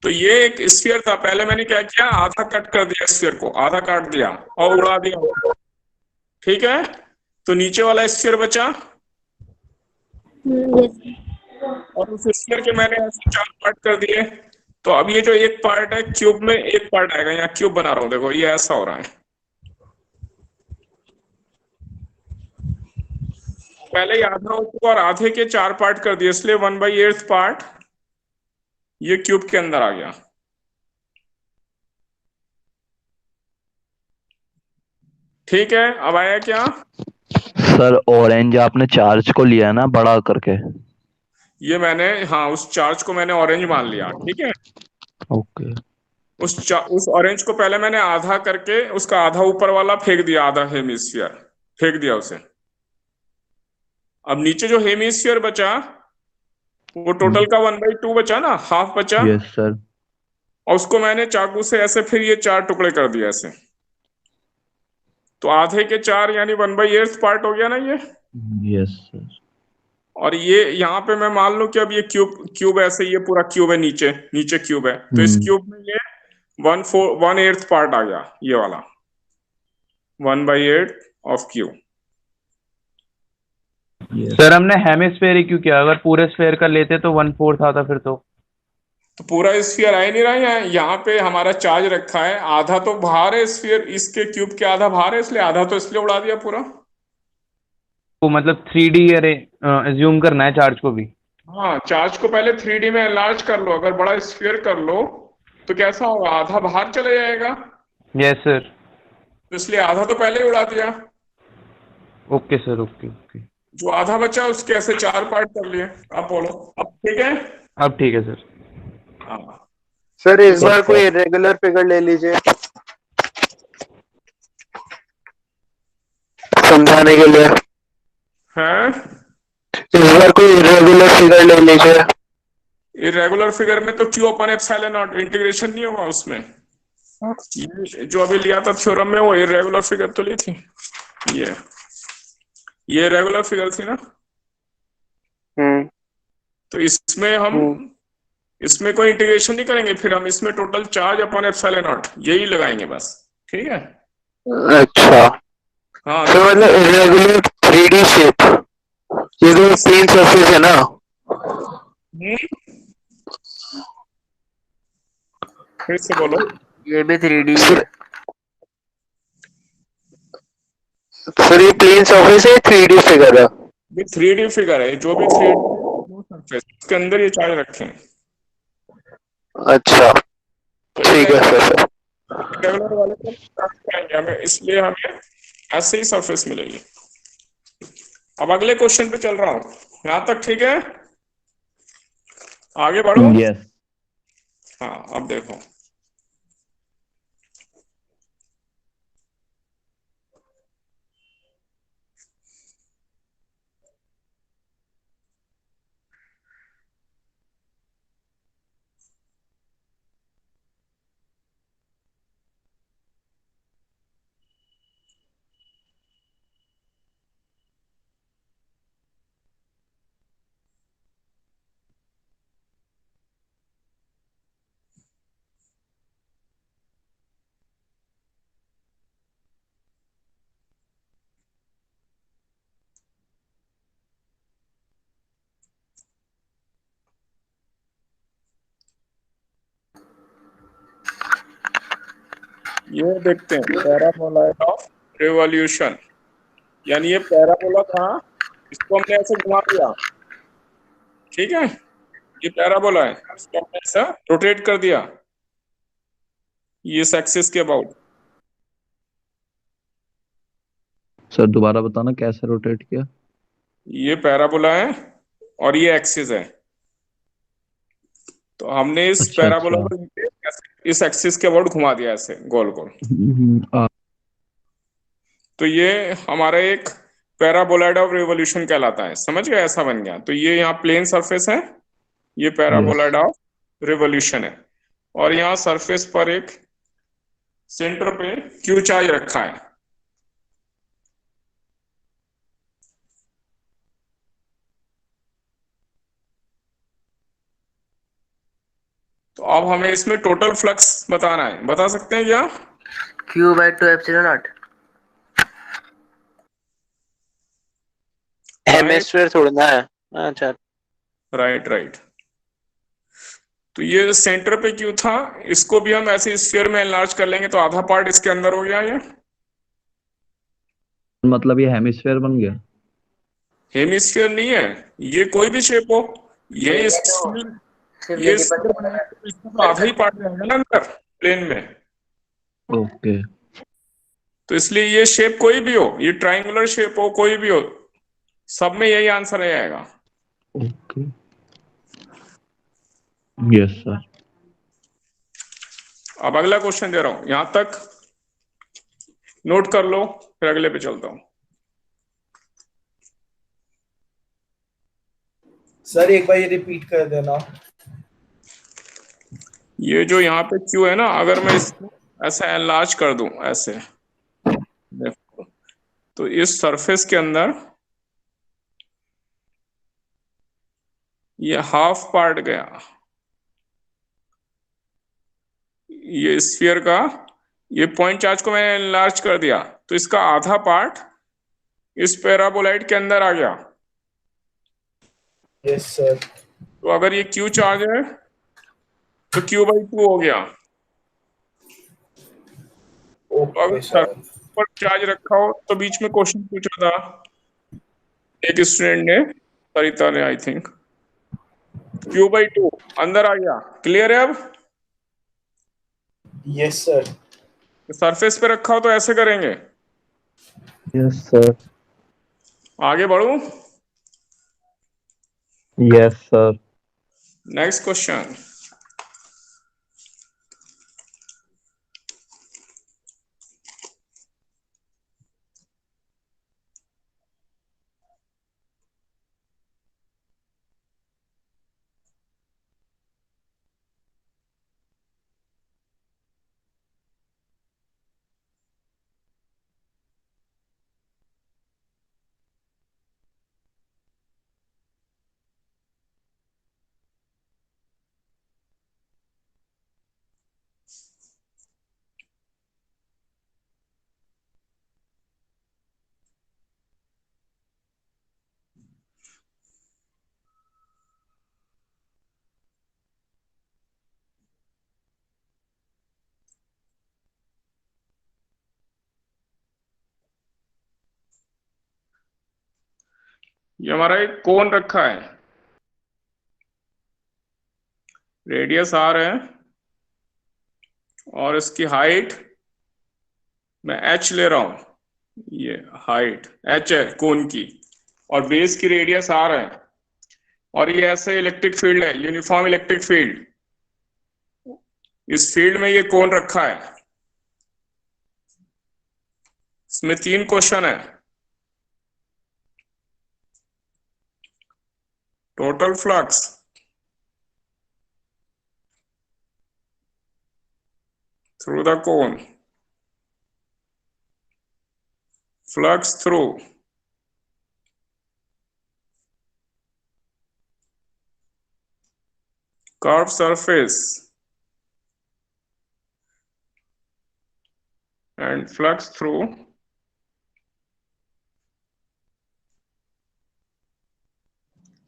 तो ये एक स्फीयर था। पहले मैंने क्या किया, आधा कट कर दिया, स्फीयर को आधा काट दिया और उड़ा दिया, ठीक है? तो नीचे वाला स्फीयर बचा यस। और उस स्फीयर के मैंने ऐसे 4 पार्ट कर दिए। तो अब ये जो एक पार्ट है क्यूब में, एक पार्ट आएगा, यहाँ क्यूब बना रहा हूं, देखो ये ऐसा हो रहा है। पहले ही आधा हो चुका और आधे के 4 पार्ट कर दिए, इसलिए 1/8 पार्ट ये क्यूब के अंदर आ गया। ठीक है, अब आया क्या? सर ऑरेंज आपने चार्ज को लिया है ना बड़ा करके? ये मैंने, हाँ, उस चार्ज को मैंने ऑरेंज मान लिया, ठीक है। ओके। उस ऑरेंज को पहले मैंने आधा करके उसका आधा ऊपर वाला फेंक दिया, आधा हेमिस्फीयर फेंक दिया उसे। अब नीचे जो हेमिस्फीयर बचा वो टोटल का 1/2 बचा ना, हाफ बचा, यस सर। और उसको मैंने चाकू से ऐसे फिर ये 4 टुकड़े कर दिया ऐसे। तो आधे के 4 यानी 1/8 पार्ट हो गया ना ये। Yes sir. और ये यहाँ पे मैं मान लूं कि अब ये क्यूब ऐसे, ये पूरा क्यूब है, नीचे नीचे क्यूब है, तो इस क्यूब में ये 1/8 पार्ट आ गया, ये वाला 1/8 ऑफ क्यूब। सर हमने हेमिस्फेयर ही क्यों किया? अगर पूरे स्फेयर का लेते तो 1/4 आता फिर तो पूरा स्फीयर आ ही नहीं रहा है, यहाँ पे हमारा चार्ज रखा है, आधा तो बाहर है स्फीयर, इसके क्यूब के आधा बाहर है, इसलिए आधा तो इसलिए उड़ा दिया पूरा। वो मतलब 3D अरे एज्यूम करना है चार्ज को भी। हाँ, चार्ज को पहले 3D में एनलार्ज कर लो, अगर बड़ा स्फीयर कर लो तो कैसा होगा, आधा बाहर चले जाएगा, यस सर। तो इसलिए आधा तो पहले ही उड़ा दिया। Okay sir, okay okay. जो आधा बचा उसके ऐसे 4 पार्ट कर लिए। अब बोलो, अब ठीक है? अब ठीक है सर। हाँ सर इस बार कोई इरेगुलर फिगर ले लीजिए समझाने के लिए। हैं? इस बार कोई इरेगुलर फिगर ले लीजिए। इरेगुलर फिगर में तो Q upon epsilon not, integration नहीं होगा उसमें। ये जो अभी लिया था थ्योरम में, वो इरेगुलर फिगर तो ली थी, ये रेगुलर फिगर थी ना। तो इसमें हम इसमें कोई इंटीग्रेशन नहीं करेंगे, फिर हम इसमें total charge upon epsilon not यही लगाएंगे बस, ठीक है। अच्छा, हाँ तो मतलब इरेगुलर 3D शेप, ये तो प्लेन सरफेस है ना? फिर से बोलो। ये भी 3D है। सर ये प्लेन सरफेस है, 3D फिगर है? ये 3D फिगर है, जो भी 3D सरफेस उसके अंदर ये चार्ज रखे हैं। अच्छा ठीक है सर। रेगुलर वाले को करेंगे हमें, इसलिए हमें ऐसे ही सरफेस मिलेगी। अब अगले क्वेश्चन पे चल रहा हूं, यहां तक ठीक है? आगे बढ़ो। यस। हाँ, अब देखो, ये देखते हैं पैराबोला ऑफ रिवॉल्यूशन, यानी ये पैराबोला था, इसको हमने ऐसे घुमा दिया, ठीक है। ये पैराबोला है, इसको हमने ऐसा रोटेट कर दिया ये एक्सिस के अबाउट। सर दोबारा बताना कैसे रोटेट किया? ये पैराबोला है और ये एक्सिस है, तो हमने इस अच्छा पैराबोला अच्छा। को इस एक्सिस के अबाउट घुमा दिया ऐसे गोल गोल। आ, तो ये हमारा एक पैराबोलाइड ऑफ रिवॉल्यूशन कहलाता है, समझ गए? ऐसा बन गया। तो ये यहाँ प्लेन सरफेस है, ये पैराबोलाइड ऑफ रिवॉल्यूशन है, और यहाँ सरफेस पर एक सेंटर पे क्यू चार्ज रखा है। तो अब हमें इसमें टोटल फ्लक्स बताना है, बता सकते हैं क्या? Q/2 epsilon not. हेमिस्फीयर थोड़ा ना है। अच्छा राइट राइट। तो ये सेंटर पे क्यों था, इसको भी हम ऐसे स्फीयर में एनलार्ज कर लेंगे तो आधा पार्ट इसके अंदर हो गया। ये मतलब ये हेमिस्फेयर बन गया। हेमिस्फीयर नहीं है, ये कोई भी शेप हो, ये ये तो sphere- सिर्फ ये ये डिपेंड sphere करेगा। तो इसका तो आधा ही पार्ट रहेगा ना अंदर प्लेन में। ओके। तो इसलिए ये शेप कोई भी हो, ये ट्राइंगुलर शेप हो कोई भी हो, सब में यही आंसर आएगा। ओके। Yes sir. अब अगला क्वेश्चन दे रहा हूं, यहां तक नोट कर लो, फिर अगले पे चलता हूं। सर एक बार ये रिपीट कर देना। ये जो यहाँ पे क्यू है ना, अगर मैं इसको ऐसा एनलार्ज कर दूं ऐसे, देखो, तो इस सरफेस के अंदर ये हाफ पार्ट गया, ये स्फीयर का ये पॉइंट चार्ज को मैंने एनलार्ज कर दिया, तो इसका आधा पार्ट इस पैराबोलाइड के अंदर आ गया। Yes sir. तो अगर ये क्यू चार्ज है तो Q/2 हो गया। तो अगर ओके सर। सरफेस पर चार्ज रखा हो तो बीच में क्वेश्चन पूछा था एक स्टूडेंट ने, सरिता ने आई थिंक, Q/2 अंदर आ गया। क्लियर है अब? Yes sir. सरफेस पे रखा हो तो ऐसे करेंगे। Yes sir. आगे बढ़ू? Yes sir. Next question. ये हमारा एक कोन रखा है, रेडियस R है और इसकी हाइट मैं H ले रहा हूं, ये हाइट H है कोन की, और बेस की रेडियस R है, और ये ऐसे इलेक्ट्रिक फील्ड है, यूनिफॉर्म इलेक्ट्रिक फील्ड। इस फील्ड में ये कोन रखा है। इसमें 3 क्वेश्चन है। Total flux, through the cone, flux through curved surface, and flux through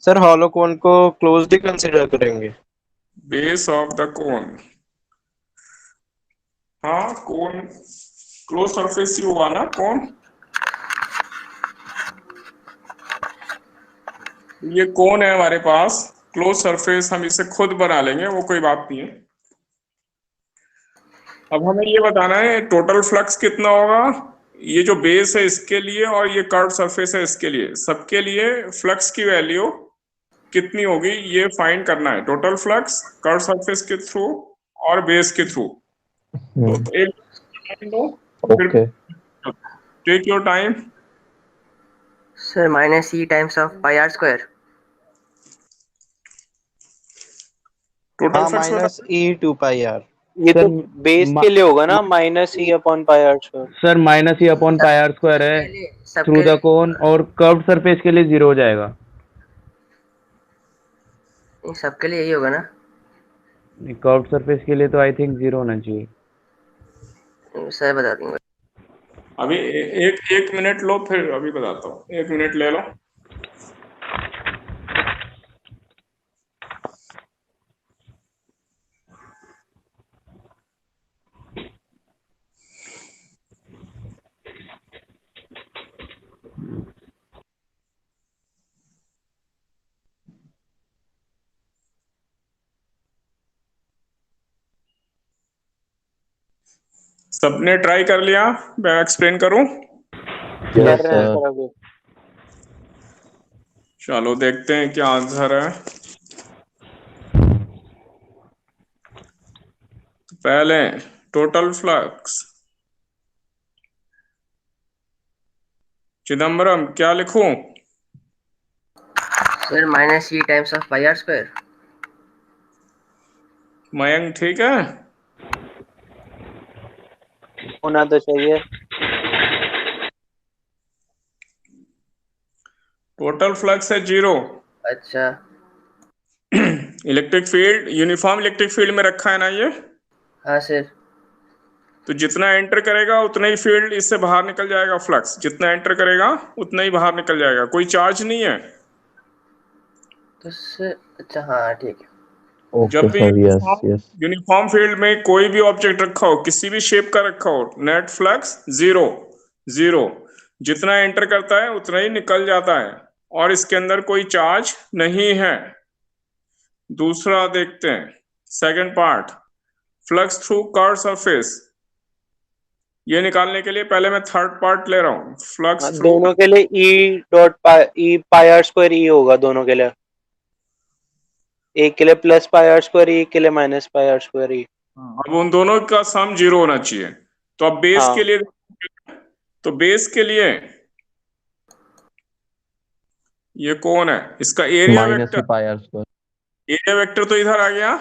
sir hollow cone को क्लोज्ड ही कंसीडर करेंगे। base of the cone। हाँ, कोन क्लोज सरफेस ही हुआ ना कोन। ये कोन है हमारे पास, क्लोज सरफेस हम इसे खुद बना लेंगे, वो कोई बात नहीं है। अब हमें ये बताना है टोटल फ्लक्स कितना होगा, ये जो बेस है इसके लिए और ये कर्व सरफेस है इसके लिए, सबके लिए फ्लक्स की वैल्यू कितनी होगी ये फाइंड करना है। टोटल फ्लक्स कर्व सरफेस के थ्रू और बेस के थ्रू। तो एक लो, okay. Take your time. Sir -E times of pi are square. Total हाँ फ्लक्स -E 2πr। ये तो सर बेस के लिए होगा ना, -E/πr स्क्वायर। सर -E/πr² है थ्रू द कोन, और कर्व्ड सरफेस के लिए 0 हो जाएगा। सबके लिए यही होगा ना? कर्व्ड सरफेस के लिए तो आई थिंक 0 होना चाहिए। सर बता दूंगा। अभी एक मिनट लो, फिर अभी बताता हूँ। 1 मिनट ले लो। सबने ट्राई कर लिया? मैं एक्सप्लेन करूं? कर यस रहे हैं सर। सर अभी। चलो देखते हैं क्या आंसर है। तो पहले टोटल फ्लक्स, चिदम्बरम क्या लिखूं? Sir minus e times of pi are square. Mayank ठीक है? होना तो चाहिए। टोटल फ्लक्स है 0। अच्छा। Electric field uniform electric field में रखा है ना ये, हाँ सर। तो जितना एंटर करेगा उतना ही फील्ड इससे बाहर निकल जाएगा। फ्लक्स जितना एंटर करेगा उतना ही बाहर निकल जाएगा, कोई चार्ज नहीं है। तो सर अच्छा हाँ ठीक है। जब ओके भी sir, yes yes. Uniform field में कोई भी ऑब्जेक्ट रखा हो, किसी भी शेप का रखा हो, नेट फ्लक्स 0 0, जितना एंटर करता है उतना ही निकल जाता है और इसके अंदर कोई चार्ज नहीं है। दूसरा देखते हैं, second part, flux through curve surface. ये निकालने के लिए पहले मैं थर्ड पार्ट ले रहा हूं, फ्लक्स थ्रू। दोनों के लिए ई पाई आर स्क्वायर ई होगा दोनों के लिए। एक के लिए प्लस पाई आर स्क्वायर ई, एक के लिए माइनस पाई आर स्क्वायर ई। अब उन दोनों का सम 0 होना चाहिए। तो अब बेस हाँ के लिए, तो बेस के लिए ये कौन है, इसका एरिया माइनस वेक्टर। ही pi are square. Area vector तो इधर आ गया,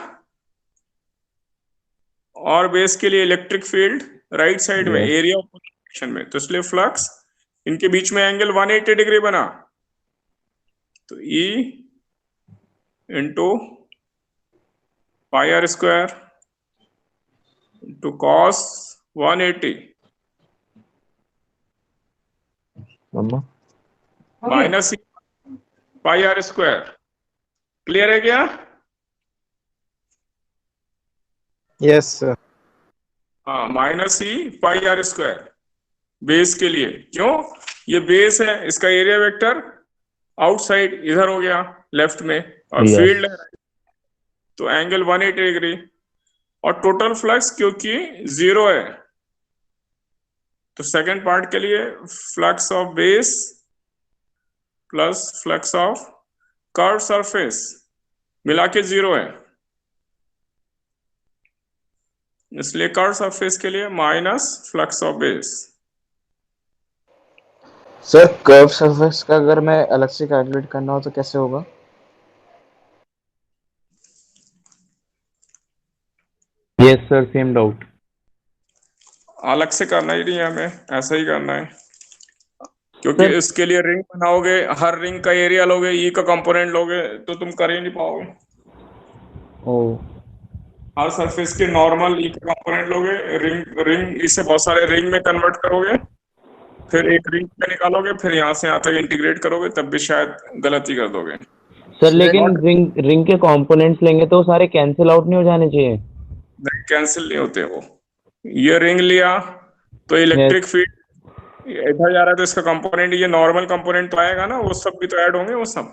और बेस के लिए इलेक्ट्रिक फील्ड राइट साइड में, यस एरिया ऑपोजिशन में, तो इसलिए फ्लक्स, इनके बीच में एंगल 180 डिग्री बना, तो E into pi are square into cos 180 मम्मा। Minus pi are square. Clear है क्या? Yes sir. हाँ, माइनस ही पाई आर स्क्वायर बेस के लिए। क्यों? ये बेस है, इसका एरिया वेक्टर आउटसाइड इधर हो गया लेफ्ट में, और फील्ड है यस तो एंगल 180 डिग्री। और टोटल फ्लक्स क्योंकि 0 है, तो सेकंड पार्ट के लिए flux of base plus flux of curve surface मिला के 0 है, इसलिए कर्व सरफेस के लिए minus flux of base. Sir curve surface का अगर मैं अलग से कैलकुलेट करना हो तो कैसे होगा? Yes sir, same doubt. अलग से करना ही नहीं है हमें, ऐसा ही करना है, क्योंकि सर इसके लिए रिंग बनाओगे, हर रिंग का एरिया लोगे, ई का कंपोनेंट लोगे, तो तुम कर ही नहीं पाओगे। ओ हर सरफेस के नॉर्मल ई का कंपोनेंट लोगे, रिंग इसे बहुत सारे रिंग में कन्वर्ट करोगे, फिर एक रिंग में निकालोगे, फिर यहाँ से यहाँ तक इंटीग्रेट करोगे, तब भी शायद गलती कर दोगे। सर, लेकिन रिंग के कंपोनेंट्स लेंगे तो वो सारे कैंसिल आउट नहीं हो जाने चाहिए? कैंसिल नहीं होते वो। ये रिंग लिया तो इलेक्ट्रिक फील्ड इधर जा रहा है, तो इसका कंपोनेंट, ये नॉर्मल कंपोनेंट तो आएगा ना, वो सब भी तो ऐड होंगे वो सब।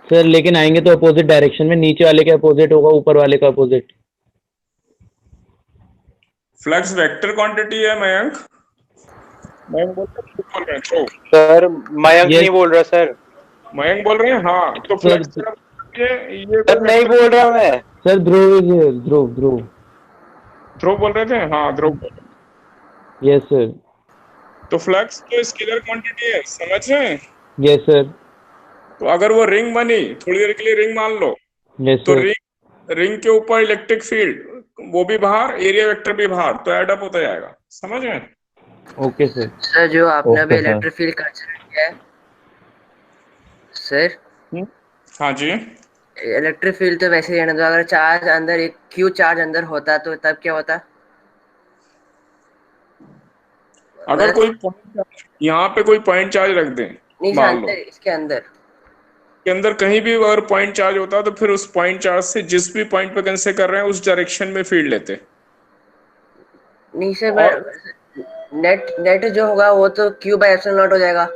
सर लेकिन आएंगे तो अपोजिट डायरेक्शन में, नीचे वाले के अपोजिट होगा, ऊपर वाले का अपोजिट। फ्लक्स वेक्टर क्वांटिटी है मयंक। मयंक बोल रहे हैं? सर मयंक नहीं बोल रहा सर। मयंक बोल रहे हैं, हाँ। तो फ्लक्स ये सर नहीं बोल रहा मैं। Sir Dhruv is here, Dhruv Dhruv Dhruv बोल रहे थे, हाँ ध्रुव। Yes sir. तो फ्लक्स तो स्केलर क्वांटिटी है, समझ रहे हैं? Yes sir. तो अगर वो रिंग बनी, थोड़ी देर के लिए रिंग मान लो, यस तो सर। रिंग के ऊपर इलेक्ट्रिक फील्ड वो भी बाहर, एरिया वेक्टर भी बाहर, तो एड अप होता जाएगा। समझ रहे हैं? Okay sir. सर जो आपने अभी okay sir. Electric field consider किया है सर, हाँ जी। इलेक्ट्रिक फील्ड तो वैसे ही रहने दो। अगर चार्ज अंदर, एक क्यू चार्ज अंदर होता तो तब क्या होता? अगर कोई पॉइंट यहाँ पे कोई पॉइंट चार्ज रख दें, नहीं मान लो जानते इसके अंदर। के अंदर कहीं भी अगर पॉइंट चार्ज होता, तो फिर उस पॉइंट चार्ज से जिस भी पॉइंट पे कंसीडर कर रहे हैं उस डायरेक्शन में फील्ड लेते। नहीं सर, नेट जो होगा वो तो क्यू बाय एप्सिलॉन नॉट हो जाएगा।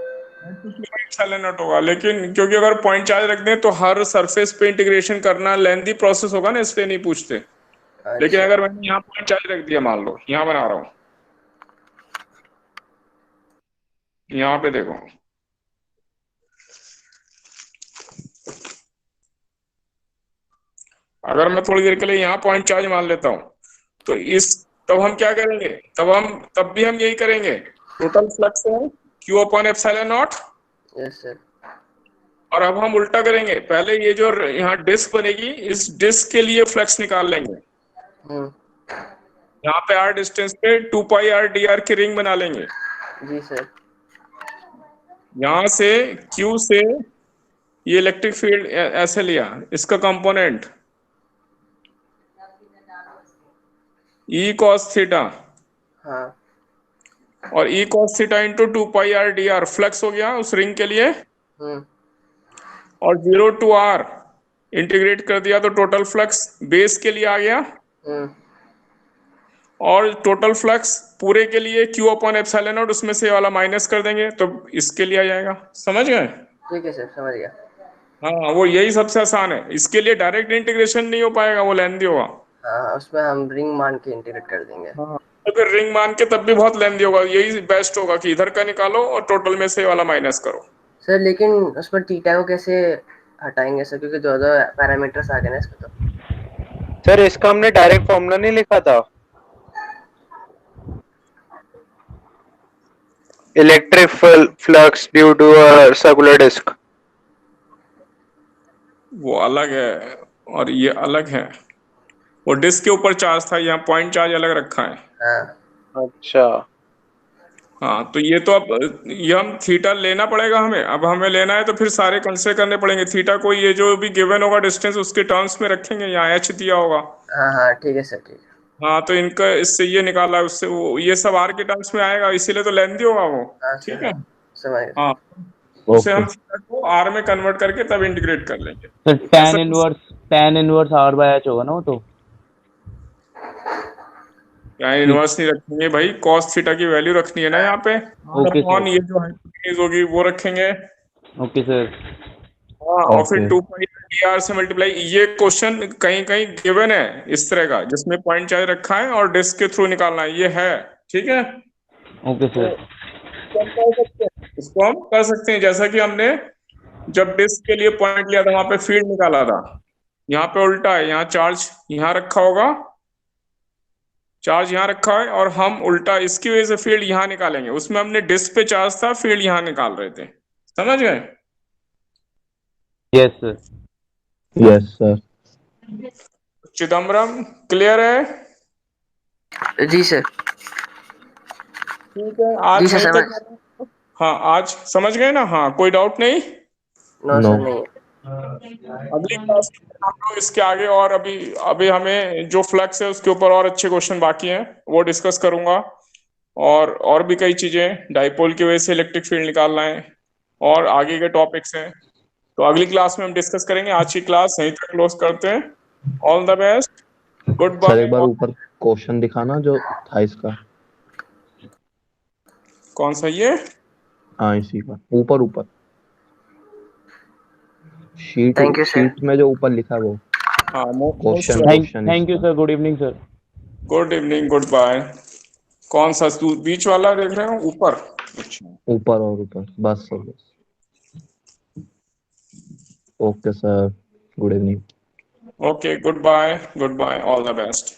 नॉट होगा, लेकिन क्योंकि अगर पॉइंट चार्ज रख दें तो हर सरफेस पे इंटीग्रेशन करना लेंथी प्रोसेस होगा ना, इसलिए नहीं पूछते। लेकिन अच्छा अगर मैंने यहाँ पॉइंट चार्ज रख दिया, मान लो यहाँ बना रहा हूँ, यहाँ पे देखो, अगर मैं थोड़ी देर के लिए यहाँ पॉइंट चार्ज मान लेता हूँ, तो तब हम क्या करेंगे, तब भी हम यही करेंगे, टोटल फ्लक्स है Q upon epsilon not. Yes sir. और अब हम उल्टा करेंगे, पहले ये जो यहाँ डिस्क बनेगी, इस डिस्क के लिए फ्लक्स निकाल लेंगे। यहाँ पे r डिस्टेंस पे 2 पाई r dr की रिंग बना लेंगे। जी सर। यहाँ से Q से ये इलेक्ट्रिक फील्ड ऐसे लिया, इसका कंपोनेंट E cos थीटा हाँ और E cos थीटा इंटू 2 पाई r dr फ्लक्स हो गया उस रिंग के लिए, और 0 टू r इंटीग्रेट कर दिया तो टोटल फ्लक्स बेस के लिए आ गया, और टोटल फ्लक्स पूरे के लिए Q अपॉन एप्सिलॉन नॉट, उसमें से वाला माइनस कर देंगे तो इसके लिए आ जाएगा। समझ गए? ठीक है सर, समझ गया। हाँ, वो यही सबसे आसान है। इसके लिए डायरेक्ट इंटीग्रेशन नहीं हो पाएगा, वो लेंथी होगा। हाँ, उसमें हम रिंग मान के इंटीग्रेट कर देंगे। हाँ, तो फिर रिंग मान के तब भी बहुत लेंथी होगा। यही बेस्ट होगा कि इधर का निकालो और टोटल में से वाला माइनस करो। सर लेकिन उसमें थीटा को कैसे हटाएंगे सर, क्योंकि दो पैरामीटर्स आ गए ना इसमें। तो सर इसका हमने डायरेक्ट फॉर्मूला नहीं लिखा था, electric flux due to a circular disc. वो अलग है और ये अलग है। वो डिस्क के ऊपर चार्ज था, यहाँ पॉइंट चार्ज अलग रखा है। हाँ। अच्छा हाँ, तो ये तो अब ये हम थीटा लेना पड़ेगा हमें। अब हमें लेना है तो फिर सारे कंसिडर करने पड़ेंगे। थीटा को ये जो भी गिवन होगा डिस्टेंस, उसके टर्म्स में रखेंगे। यहाँ h दिया होगा। हाँ हाँ ठीक है सर, ठीक है। हाँ, तो इनका इससे ये निकाला, उससे वो ये सब r के टर्म्स में आएगा, इसीलिए तो लेंथी होगा वो। हाँ ठीक सर, है। समझ गया। हाँ, उसे हम थीटा को r में कन्वर्ट करके तब इंटीग्रेट कर लेंगे। Sir tan inverse r by h होगा ना वो तो। यहाँ इनवर्स नहीं रखेंगे भाई, cos थीटा की वैल्यू रखनी है ना यहाँ पे। ओके अपॉन सर, ये जो हाइपोटेन्यूज होगी वो रखेंगे। Okay sir. हाँ, और फिर ओके 2 पाई dr से मल्टीप्लाई। ये क्वेश्चन कहीं कहीं गिवन है इस तरह का, जिसमें पॉइंट चार्ज रखा है और डिस्क के थ्रू निकालना है, ये है। ठीक है, ओके तो सर। इसको हम कर सकते हैं जैसा कि हमने जब डिस्क के लिए पॉइंट लिया था, वहां पे फील्ड निकाला था। यहाँ पे उल्टा है, यहाँ चार्ज यहाँ रखा होगा, चार्ज यहाँ रखा है, और हम उल्टा इसकी वजह से फील्ड यहाँ निकालेंगे। उसमें हमने डिस्क पे चार्ज था, फील्ड यहाँ निकाल रहे थे। समझ गए? Yes sir. Yes sir. Chidambaram clear है? जी सर। ठीक है, आज जी सर, नहीं समझ। तो हाँ, आज समझ गए ना? हाँ, कोई डाउट नहीं? नो नो सर, नहीं है। अगली क्लास में हम लोग इसके आगे, और अभी अभी हमें जो फ्लक्स है उसके ऊपर और अच्छे क्वेश्चन बाकी हैं, वो डिस्कस करूंगा। और भी कई चीजें, डाइपोल की वजह से इलेक्ट्रिक फील्ड निकालना है, और आगे के टॉपिक्स हैं। तो अगली क्लास में हम डिस्कस करेंगे। आज की क्लास यहीं तक क्लोज करते हैं। All the best, good sir एक बार बाय। ऊपर क्वेश्चन दिखाना जो था इसका। कौन सा ये? हाँ इसी का, ऊपर ऊपर sheet thank you sir. Sheet में जो ऊपर लिखा है वो हाँ, question thank you sir, good evening sir. Good evening, goodbye. कौन सा बीच वाला देख रहे हो ऊपर? अच्छा, ऊपर और ऊपर, बस सर बस। Okay sir, good evening. Okay, goodbye, all the best.